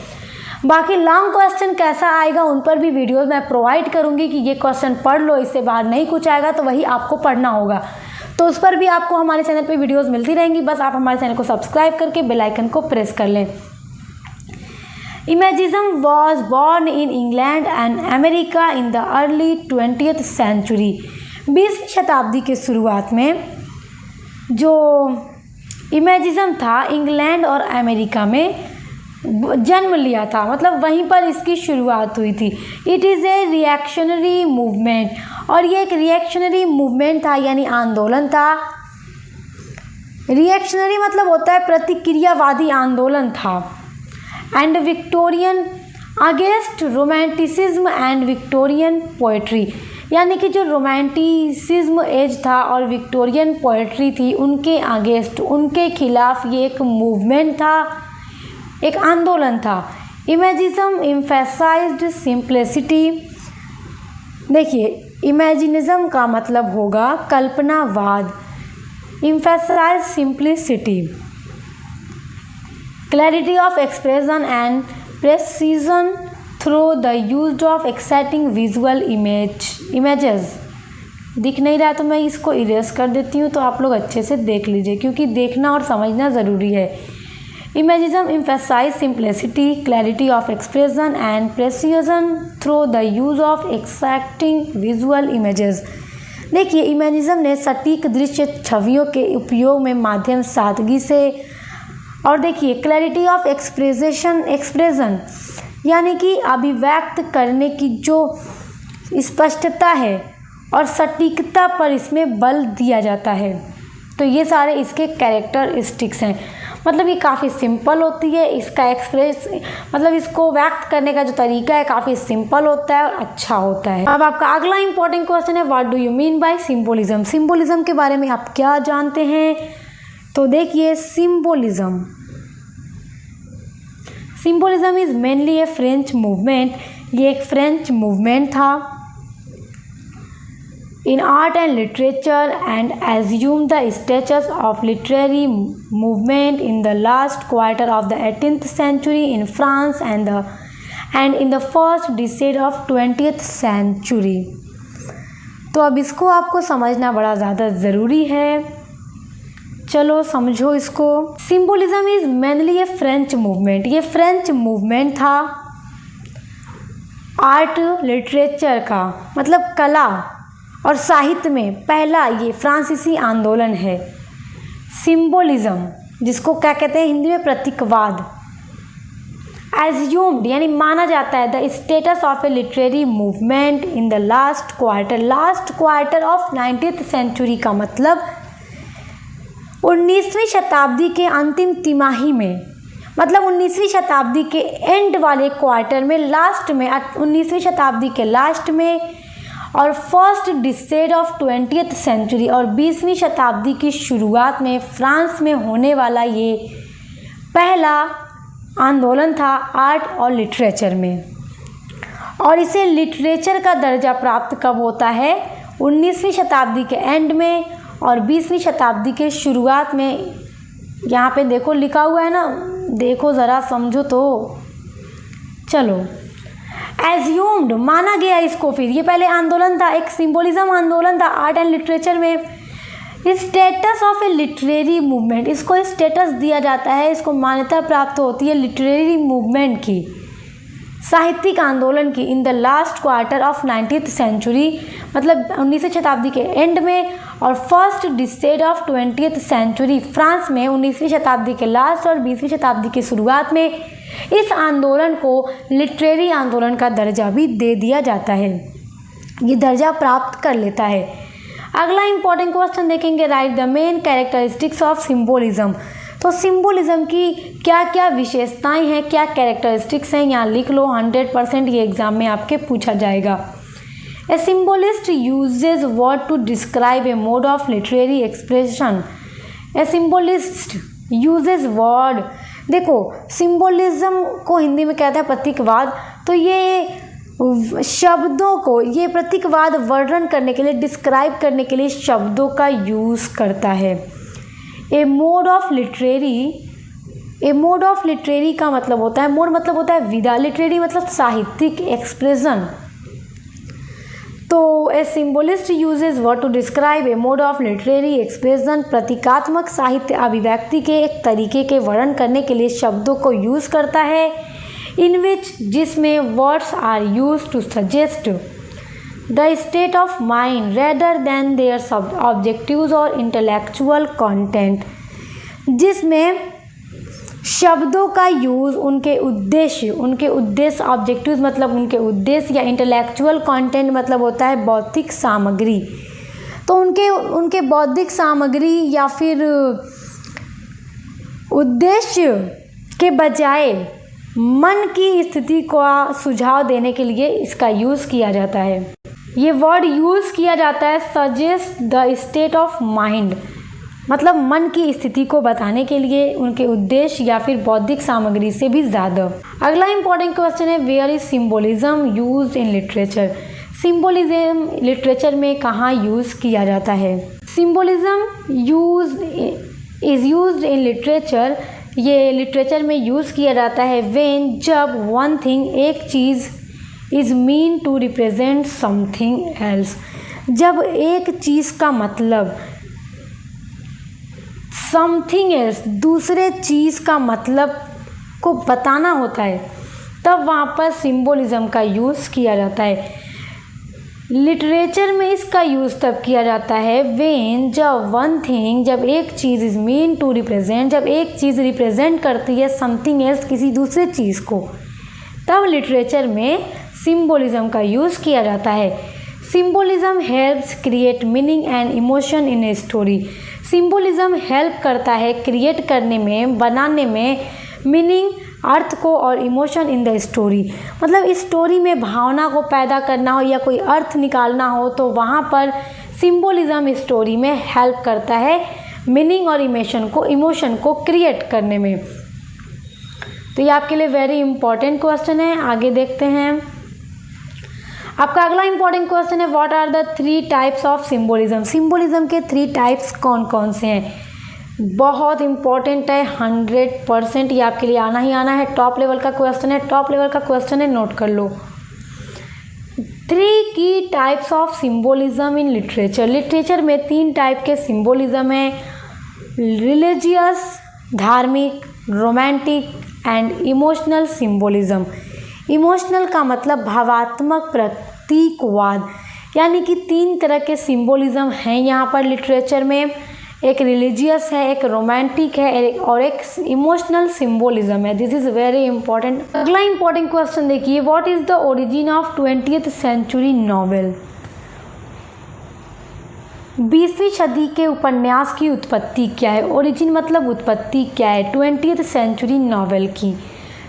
बाकी लॉन्ग क्वेश्चन कैसा आएगा उन पर भी वीडियोस मैं प्रोवाइड करूंगी कि ये क्वेश्चन पढ़ लो, इससे बाहर नहीं कुछ आएगा तो वही आपको पढ़ना होगा। तो उस पर भी आपको हमारे चैनल पे वीडियोस मिलती रहेंगी, बस आप हमारे चैनल को सब्सक्राइब करके बेल आइकन को प्रेस कर लें। Imagism was born in England and America in the early 20th century. 20वीं शताब्दी के शुरुआत में जो इमेजिज्म था इंग्लैंड और अमेरिका में जन्म लिया था, मतलब वहीं पर इसकी शुरुआत हुई थी। It is a reactionary movement, और ये एक रिएक्शनरी मूवमेंट था, यानी आंदोलन था। रिएक्शनरी मतलब होता है प्रतिक्रियावादी आंदोलन था। And Victorian against romanticism and Victorian poetry, यानी कि जो रोमांटिसिज्म एज था और विक्टोरियन पोएट्री थी उनके अगेंस्ट, उनके खिलाफ ये एक मूवमेंट था, एक आंदोलन था। Imagism emphasized simplicity. देखिए, इमेजिनिज्म का मतलब होगा कल्पनावाद। Emphasize simplicity, clarity of expression and precision through the use of exciting visual images. दिख नहीं रहा तो मैं इसको इरेज कर देती हूँ, तो आप लोग अच्छे से देख लीजिए, क्योंकि देखना और समझना ज़रूरी है। Imagism emphasize simplicity, clarity of expression and precision through the use of exacting visual images। देखिए, इमेजिज्म ने सटीक दृश्य छवियों के उपयोग में माध्यम सादगी से, और देखिए क्लैरिटी ऑफ एक्सप्रेशन यानी कि अभिव्यक्त करने की जो स्पष्टता है और सटीकता पर इसमें बल दिया जाता है। तो ये सारे इसके कैरेक्टरिस्टिक्स हैं। मतलब ये काफ़ी सिंपल होती है, इसका मतलब इसको व्यक्त करने का जो तरीका है काफ़ी सिंपल होता है और अच्छा होता है। अब आपका अगला इंपॉर्टेंट क्वेश्चन है, what do you mean by symbolism. Symbolism के बारे में आप क्या जानते हैं? तो देखिए, symbolism is mainly A French movement. ये एक फ्रेंच मूवमेंट था in art and literature and assumed the status of literary movement in the last quarter of the 18th century in France and in the first decade of 20th century। तो अब इसको आपको समझना बड़ा ज़्यादा ज़रूरी है। चलो समझो इसको। Symbolism is mainly A French movement. ये फ्रेंच मूवमेंट था आर्ट लिटरेचर का, मतलब कला और साहित्य में पहला ये फ्रांसीसी आंदोलन है। सिंबोलिज्म, जिसको क्या कहते हैं हिंदी में प्रतीकवाद। एज्यूम्ड यानी माना जाता है the status of a literary movement in the last quarter of 19th century का मतलब 19वीं शताब्दी के अंतिम तिमाही में, मतलब 19वीं शताब्दी के एंड वाले क्वार्टर में, लास्ट में, 19वीं शताब्दी के लास्ट में और first decade of 20th century और 20वीं शताब्दी की शुरुआत में फ्रांस में होने वाला ये पहला आंदोलन था आर्ट और लिटरेचर में। और इसे लिटरेचर का दर्जा प्राप्त कब होता है? 19वीं शताब्दी के एंड में और 20वीं शताब्दी के शुरुआत में। यहाँ पे देखो लिखा हुआ है ना, देखो ज़रा समझो तो। चलो, एज्यूम्ड माना गया इसको, फिर ये पहले आंदोलन था, एक सिंबोलिज्म आंदोलन था आर्ट एंड लिटरेचर में। Status of a literary movement, इसको स्टेटस दिया जाता है, इसको मान्यता प्राप्त होती है लिटरेरी मूवमेंट की, साहित्यिक आंदोलन की in the last quarter of 19th century, मतलब 19वीं शताब्दी के एंड में और first decade of 20th century France में 19वीं शताब्दी के लास्ट और 20वीं शताब्दी की शुरुआत में। इस आंदोलन को लिटरेरी आंदोलन का दर्जा भी दे दिया जाता है, ये दर्जा प्राप्त कर लेता है। अगला इंपॉर्टेंट क्वेश्चन देखेंगे, right the main characteristics of symbolism. तो सिंबोलिज्म की क्या क्या विशेषताएं हैं, क्या कैरेक्टरिस्टिक्स हैं, यहाँ लिख लो। 100% ये एग्जाम में आपके पूछा जाएगा। A symbolist uses word to describe a mode of literary expression. A symbolist uses word, देखो सिंबोलिज्म को हिंदी में कहते हैं प्रतीकवाद। तो ये शब्दों को, ये प्रतीकवाद वर्णन करने के लिए, डिस्क्राइब करने के लिए शब्दों का यूज़ करता है। ए मोड ऑफ लिटरेरी का मतलब होता है, मोड मतलब होता है विधा, लिटरेरी मतलब साहित्यिक एक्सप्रेशन। तो a symbolist uses word to describe a mode of literary expression, प्रतीकात्मक साहित्य अभिव्यक्ति के एक तरीके के वर्णन करने के लिए शब्दों को यूज़ करता है। इन विच, जिसमें words are use to suggest the state of mind rather than their sub objectives और इंटेलेक्चुअल कंटेंट, जिसमें शब्दों का यूज़ उनके उद्देश्य ऑब्जेक्टिव्स मतलब उनके उद्देश्य, या इंटेलेक्चुअल कंटेंट मतलब होता है बौद्धिक सामग्री। तो उनके बौद्धिक सामग्री या फिर उद्देश्य के बजाय मन की स्थिति का सुझाव देने के लिए इसका यूज़ किया जाता है। ये वर्ड यूज़ किया जाता है suggest the state of mind, मतलब मन की स्थिति को बताने के लिए उनके उद्देश्य या फिर बौद्धिक सामग्री से भी ज़्यादा। अगला इंपॉर्टेंट क्वेश्चन है, where is symbolism used in literature. Symbolism literature में कहाँ यूज़ किया जाता है? Symbolism is used in literature, ये लिटरेचर में यूज़ किया जाता है व्हेन, जब वन थिंग, एक चीज़, is mean to represent something else, जब एक चीज़ का मतलब समथिंग एल्स, दूसरे चीज़ का मतलब को बताना होता है, तब वहाँ पर सिम्बोलिज्म का यूज़ किया जाता है। लिटरेचर में इसका यूज़ तब किया जाता है व्हेन, जब वन थिंग, जब एक चीज़, इज़ मीन टू रिप्रेजेंट, जब एक चीज़ रिप्रेजेंट करती है समथिंग एल्स, किसी दूसरे चीज़ को, तब लिटरेचर में सिम्बोलिज्म का यूज़ किया जाता है। Symbolism helps create meaning and emotion in a story. Symbolism help करता है क्रिएट करने में, बनाने में मीनिंग, अर्थ को और इमोशन इन द स्टोरी, मतलब इस स्टोरी में भावना को पैदा करना हो या कोई अर्थ निकालना हो तो वहाँ पर सिम्बोलिज्म स्टोरी में हेल्प करता है मीनिंग और इमोशन को क्रिएट करने में। तो ये आपके लिए वेरी इंपॉर्टेंट क्वेश्चन है। आगे देखते हैं। आपका अगला इंपॉर्टेंट क्वेश्चन है, what are the 3 types of symbolism. Symbolism के 3 टाइप्स कौन कौन से हैं? बहुत इंपॉर्टेंट है, 100% ये आपके लिए आना ही आना है। टॉप लेवल का क्वेश्चन है, नोट कर लो। 3 की types of symbolism in literature. Literature में 3 टाइप के सिम्बोलिज्म हैं, रिलीजियस, धार्मिक, romantic and emotional symbolism. Emotional का मतलब भावात्मक प्रतीकवाद, यानी कि 3 तरह के सिम्बोलिज्म हैं यहाँ पर लिटरेचर में। एक रिलीजियस है, एक रोमांटिक है और एक इमोशनल सिम्बोलिज्म है। This is very important. अगला इंपॉर्टेंट क्वेश्चन देखिए, what is the origin of 20th century novel. 20वीं सदी के उपन्यास की उत्पत्ति क्या है? ओरिजिन मतलब उत्पत्ति क्या है 20th सेंचुरी नॉवेल की?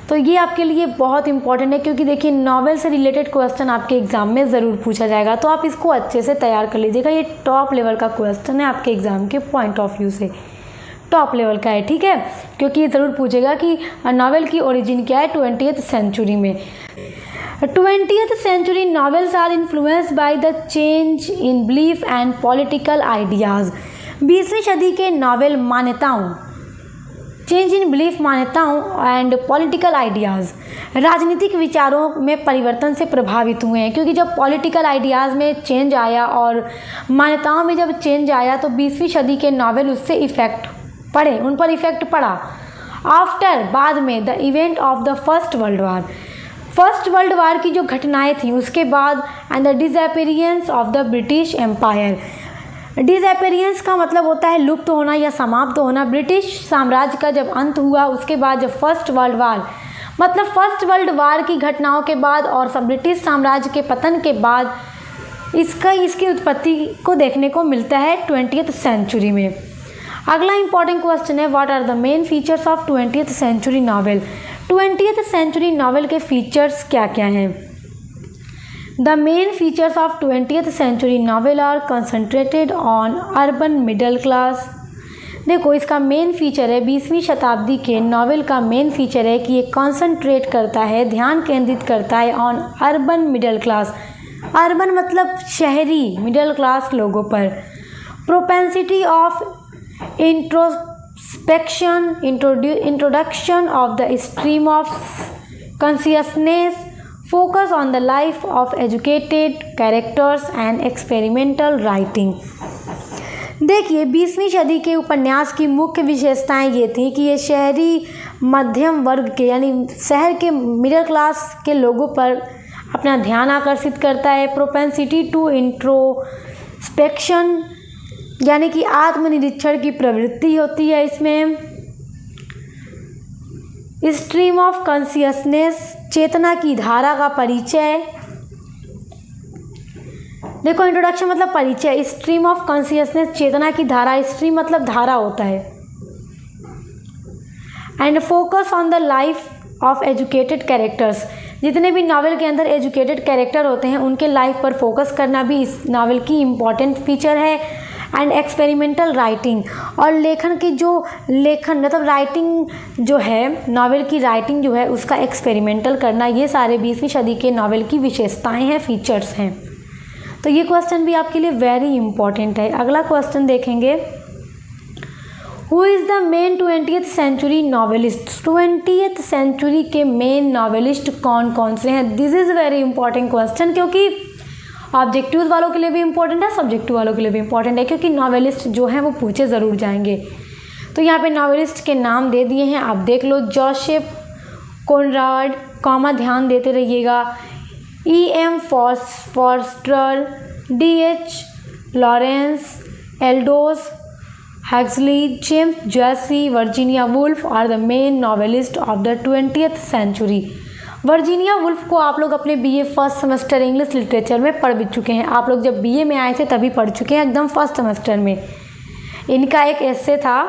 तो ये आपके लिए बहुत इंपॉर्टेंट है, क्योंकि देखिए नॉवेल से रिलेटेड क्वेश्चन आपके एग्ज़ाम में ज़रूर पूछा जाएगा, तो आप इसको अच्छे से तैयार कर लीजिएगा। ये टॉप लेवल का क्वेश्चन है आपके एग्ज़ाम के पॉइंट ऑफ व्यू से, टॉप लेवल का है, ठीक है, क्योंकि ये ज़रूर पूछेगा कि नॉवेल की ओरिजिन क्या है 20th सेंचुरी में। 20th century novels are influenced by the change in belief and political ideas. 20वीं सदी के नॉवेल मान्यताओं, चेंज इन बिलीफ मान्यताओं एंड पॉलिटिकल आइडियाज़, राजनीतिक विचारों में परिवर्तन से प्रभावित हुए हैं, क्योंकि जब पॉलिटिकल आइडियाज़ में चेंज आया और मान्यताओं में जब चेंज आया तो 20वीं सदी के नॉवेल उससे उन पर इफ़ेक्ट पड़ा। आफ्टर, बाद में, the event of the first world war की जो घटनाएं थी उसके बाद, and the disappearance of the British empire. Disappearance का मतलब होता है लुप्त होना या समाप्त होना। ब्रिटिश साम्राज्य का जब अंत हुआ उसके बाद जब फर्स्ट वर्ल्ड वार, मतलब फर्स्ट वर्ल्ड वार की घटनाओं के बाद और सब ब्रिटिश साम्राज्य के पतन के बाद इसकी उत्पत्ति को देखने को मिलता है 20th सेंचुरी में। अगला इंपॉर्टेंट क्वेश्चन है, what are the main features of 20th century novel. 20th century novel के फीचर्स क्या क्या हैं? The main features of 20th century novel are concentrated on urban middle class. देखो, इसका मेन फीचर है, 20वीं शताब्दी के नावल का मेन फीचर है कि ये कॉन्सेंट्रेट करता है, ध्यान केंद्रित करता है on urban middle class. Urban मतलब शहरी, मिडिल क्लास लोगों पर। Propensity of introspection, introduction of the stream of consciousness, focus on the life of educated characters and experimental writing. देखिए, 20वीं सदी के उपन्यास की मुख्य विशेषताएं ये थी कि ये शहरी मध्यम वर्ग के यानी शहर के मिडिल क्लास के लोगों पर अपना ध्यान आकर्षित करता है। प्रोपेंसिटी टू इंट्रोस्पेक्शन यानी कि आत्मनिरीक्षण की प्रवृत्ति होती है इसमें। स्ट्रीम ऑफ कॉन्शियसनेस, चेतना की धारा का परिचय। देखो, इंट्रोडक्शन मतलब परिचय, स्ट्रीम ऑफ कॉन्शियसनेस चेतना की धारा, स्ट्रीम मतलब धारा होता है। And focus on the life of educated characters, जितने भी नावल के अंदर एजुकेटेड कैरेक्टर होते हैं उनके लाइफ पर फोकस करना भी इस नावल की इम्पॉर्टेंट फीचर है। एंड एक्सपेरिमेंटल राइटिंग, और लेखन की जो लेखन मतलब राइटिंग जो है, नावल की राइटिंग जो है उसका एक्सपेरिमेंटल करना, ये सारे 20वीं सदी के नावल की विशेषताएं हैं, फीचर्स हैं। तो ये क्वेश्चन भी आपके लिए वेरी इंपॉर्टेंट है। अगला क्वेश्चन देखेंगे, who is the main 20th century novelist. 20th century के मेन नॉवेलिस्ट कौन कौन से हैं? This is very important question, क्योंकि ऑब्जेक्टिव वालों के लिए भी इंपॉर्टेंट है, सब्जेक्टिव वालों के लिए भी इंपॉर्टेंट है, क्योंकि नॉवेलिस्ट जो हैं वो पूछे ज़रूर जाएंगे। तो यहाँ पे नॉवेलिस्ट के नाम दे दिए हैं, आप देख लो। जोसेफ कॉनराड, कॉमा ध्यान देते रहिएगा। E.M. Forster, D.H. Lawrence, Aldous Huxley, James Joyce, Virginia Woolf are the main novelist of the 20th century. Virginia Woolf को आप लोग अपने BA first semester English literature में पढ़ भी चुके हैं। आप लोग जब BA में आए थे तभी पढ़ चुके हैं, एकदम फर्स्ट सेमेस्टर में। इनका एक एस्से था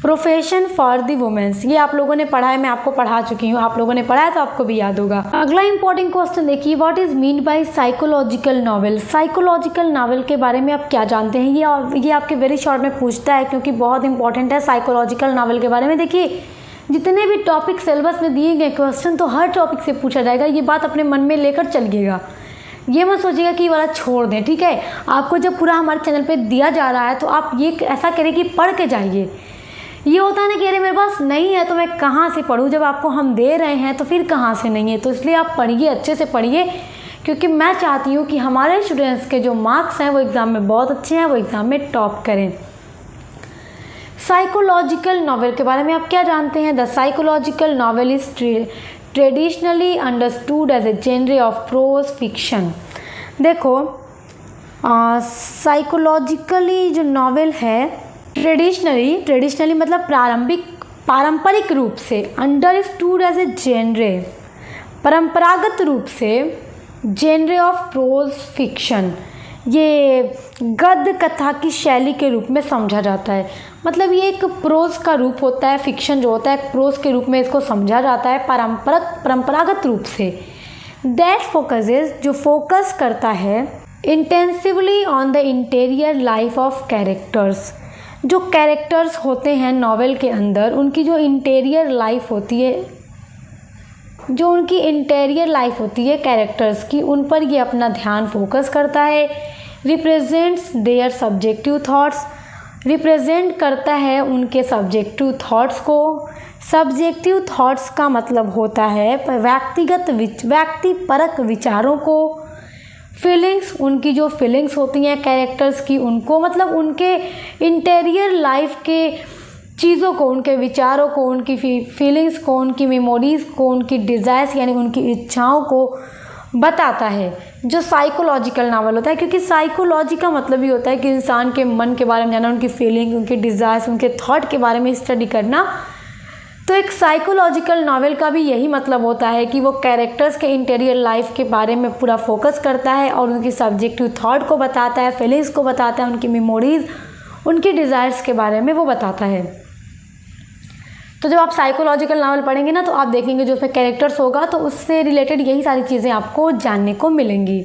प्रोफेशन फॉर द वुमेन्स, ये आप लोगों ने पढ़ा है, मैं आपको पढ़ा चुकी हूँ, आप लोगों ने पढ़ा है तो आपको भी याद होगा। अगला इंपॉर्टेंट क्वेश्चन देखिए, what is mean by psychological novel. Psychological novel के बारे में आप क्या जानते हैं? ये आपके वेरी शॉर्ट में पूछता है, क्योंकि बहुत इंपॉर्टेंट है साइकोलॉजिकल नॉवेल के बारे में। देखिए, जितने भी टॉपिक सिलेबस में दिए गए क्वेश्चन तो हर टॉपिक से पूछा जाएगा, ये बात अपने मन में लेकर चलिएगा। ये मत सोचिएगा कि ये वाला छोड़ दें, ठीक है। आपको जब पूरा हमारे चैनल पे दिया जा रहा है तो आप ये ऐसा करें कि पढ़ के जाइए। ये होता है ना कि अरे मेरे पास नहीं है तो मैं कहाँ से पढूं, जब आपको हम दे रहे हैं तो फिर कहाँ से नहीं है। तो इसलिए आप पढ़िए, अच्छे से पढ़िए, क्योंकि मैं चाहती हूँ कि हमारे स्टूडेंट्स के जो मार्क्स हैं वो एग्ज़ाम में बहुत अच्छे हैं, वो एग्ज़ाम में टॉप करें। साइकोलॉजिकल नॉवेल के बारे में आप क्या जानते हैं? The psychological novel is traditionally understood as a genre of prose fiction. देखो, साइकोलॉजिकली जो नॉवेल है, ट्रेडिशनली मतलब पारंपरिक रूप से, अंडरस्टूड एज ए जेनरे परंपरागत रूप से, जेनरे ऑफ प्रोज फिक्शन, ये गद्य कथा की शैली के रूप में समझा जाता है। मतलब ये एक प्रोज का रूप होता है, फिक्शन जो होता है प्रोज के रूप में इसको समझा जाता है परंपरागत रूप से। दैट फोकसेस, जो फोकस करता है intensively on the interior life of characters. जो कैरेक्टर्स होते हैं नॉवेल के अंदर, उनकी जो इंटीरियर लाइफ होती है, कैरेक्टर्स की, उन पर ये अपना ध्यान फोकस करता है। Represents their subjective thoughts, represent करता है उनके सब्जेक्टिव थॉट्स को। सब्जेक्टिव थॉट्स का मतलब होता है व्यक्तिपरक विचारों को। फीलिंग्स, उनकी जो फीलिंग्स होती हैं कैरेक्टर्स की, उनको मतलब उनके इंटीरियर लाइफ के चीज़ों को, उनके विचारों को, उनकी फीलिंग्स को, उनकी मेमोरीज़ को, उनकी डिज़ायर्स यानी उनकी इच्छाओं को बताता है, जो साइकोलॉजिकल नावल होता है। क्योंकि साइकोलॉजी का मतलब ही होता है कि इंसान के मन के बारे में जानना, उनकी फीलिंग, उनके डिज़ायर्स, उनके थॉट के बारे में स्टडी करना। तो एक साइकोलॉजिकल नावल का भी यही मतलब होता है कि वो कैरेक्टर्स के इंटीरियर लाइफ के बारे में पूरा फोकस करता है और उनकी सब्जेक्टिव थॉट को बताता है, फीलिंग्स को बताता है, उनकी मेमोरीज़, उनकी डिज़ायर्स के बारे में वो बताता है। तो जब आप साइकोलॉजिकल नावल पढ़ेंगे ना तो आप देखेंगे जो उसमें कैरेक्टर्स होगा तो उससे रिलेटेड यही सारी चीज़ें आपको जानने को मिलेंगी।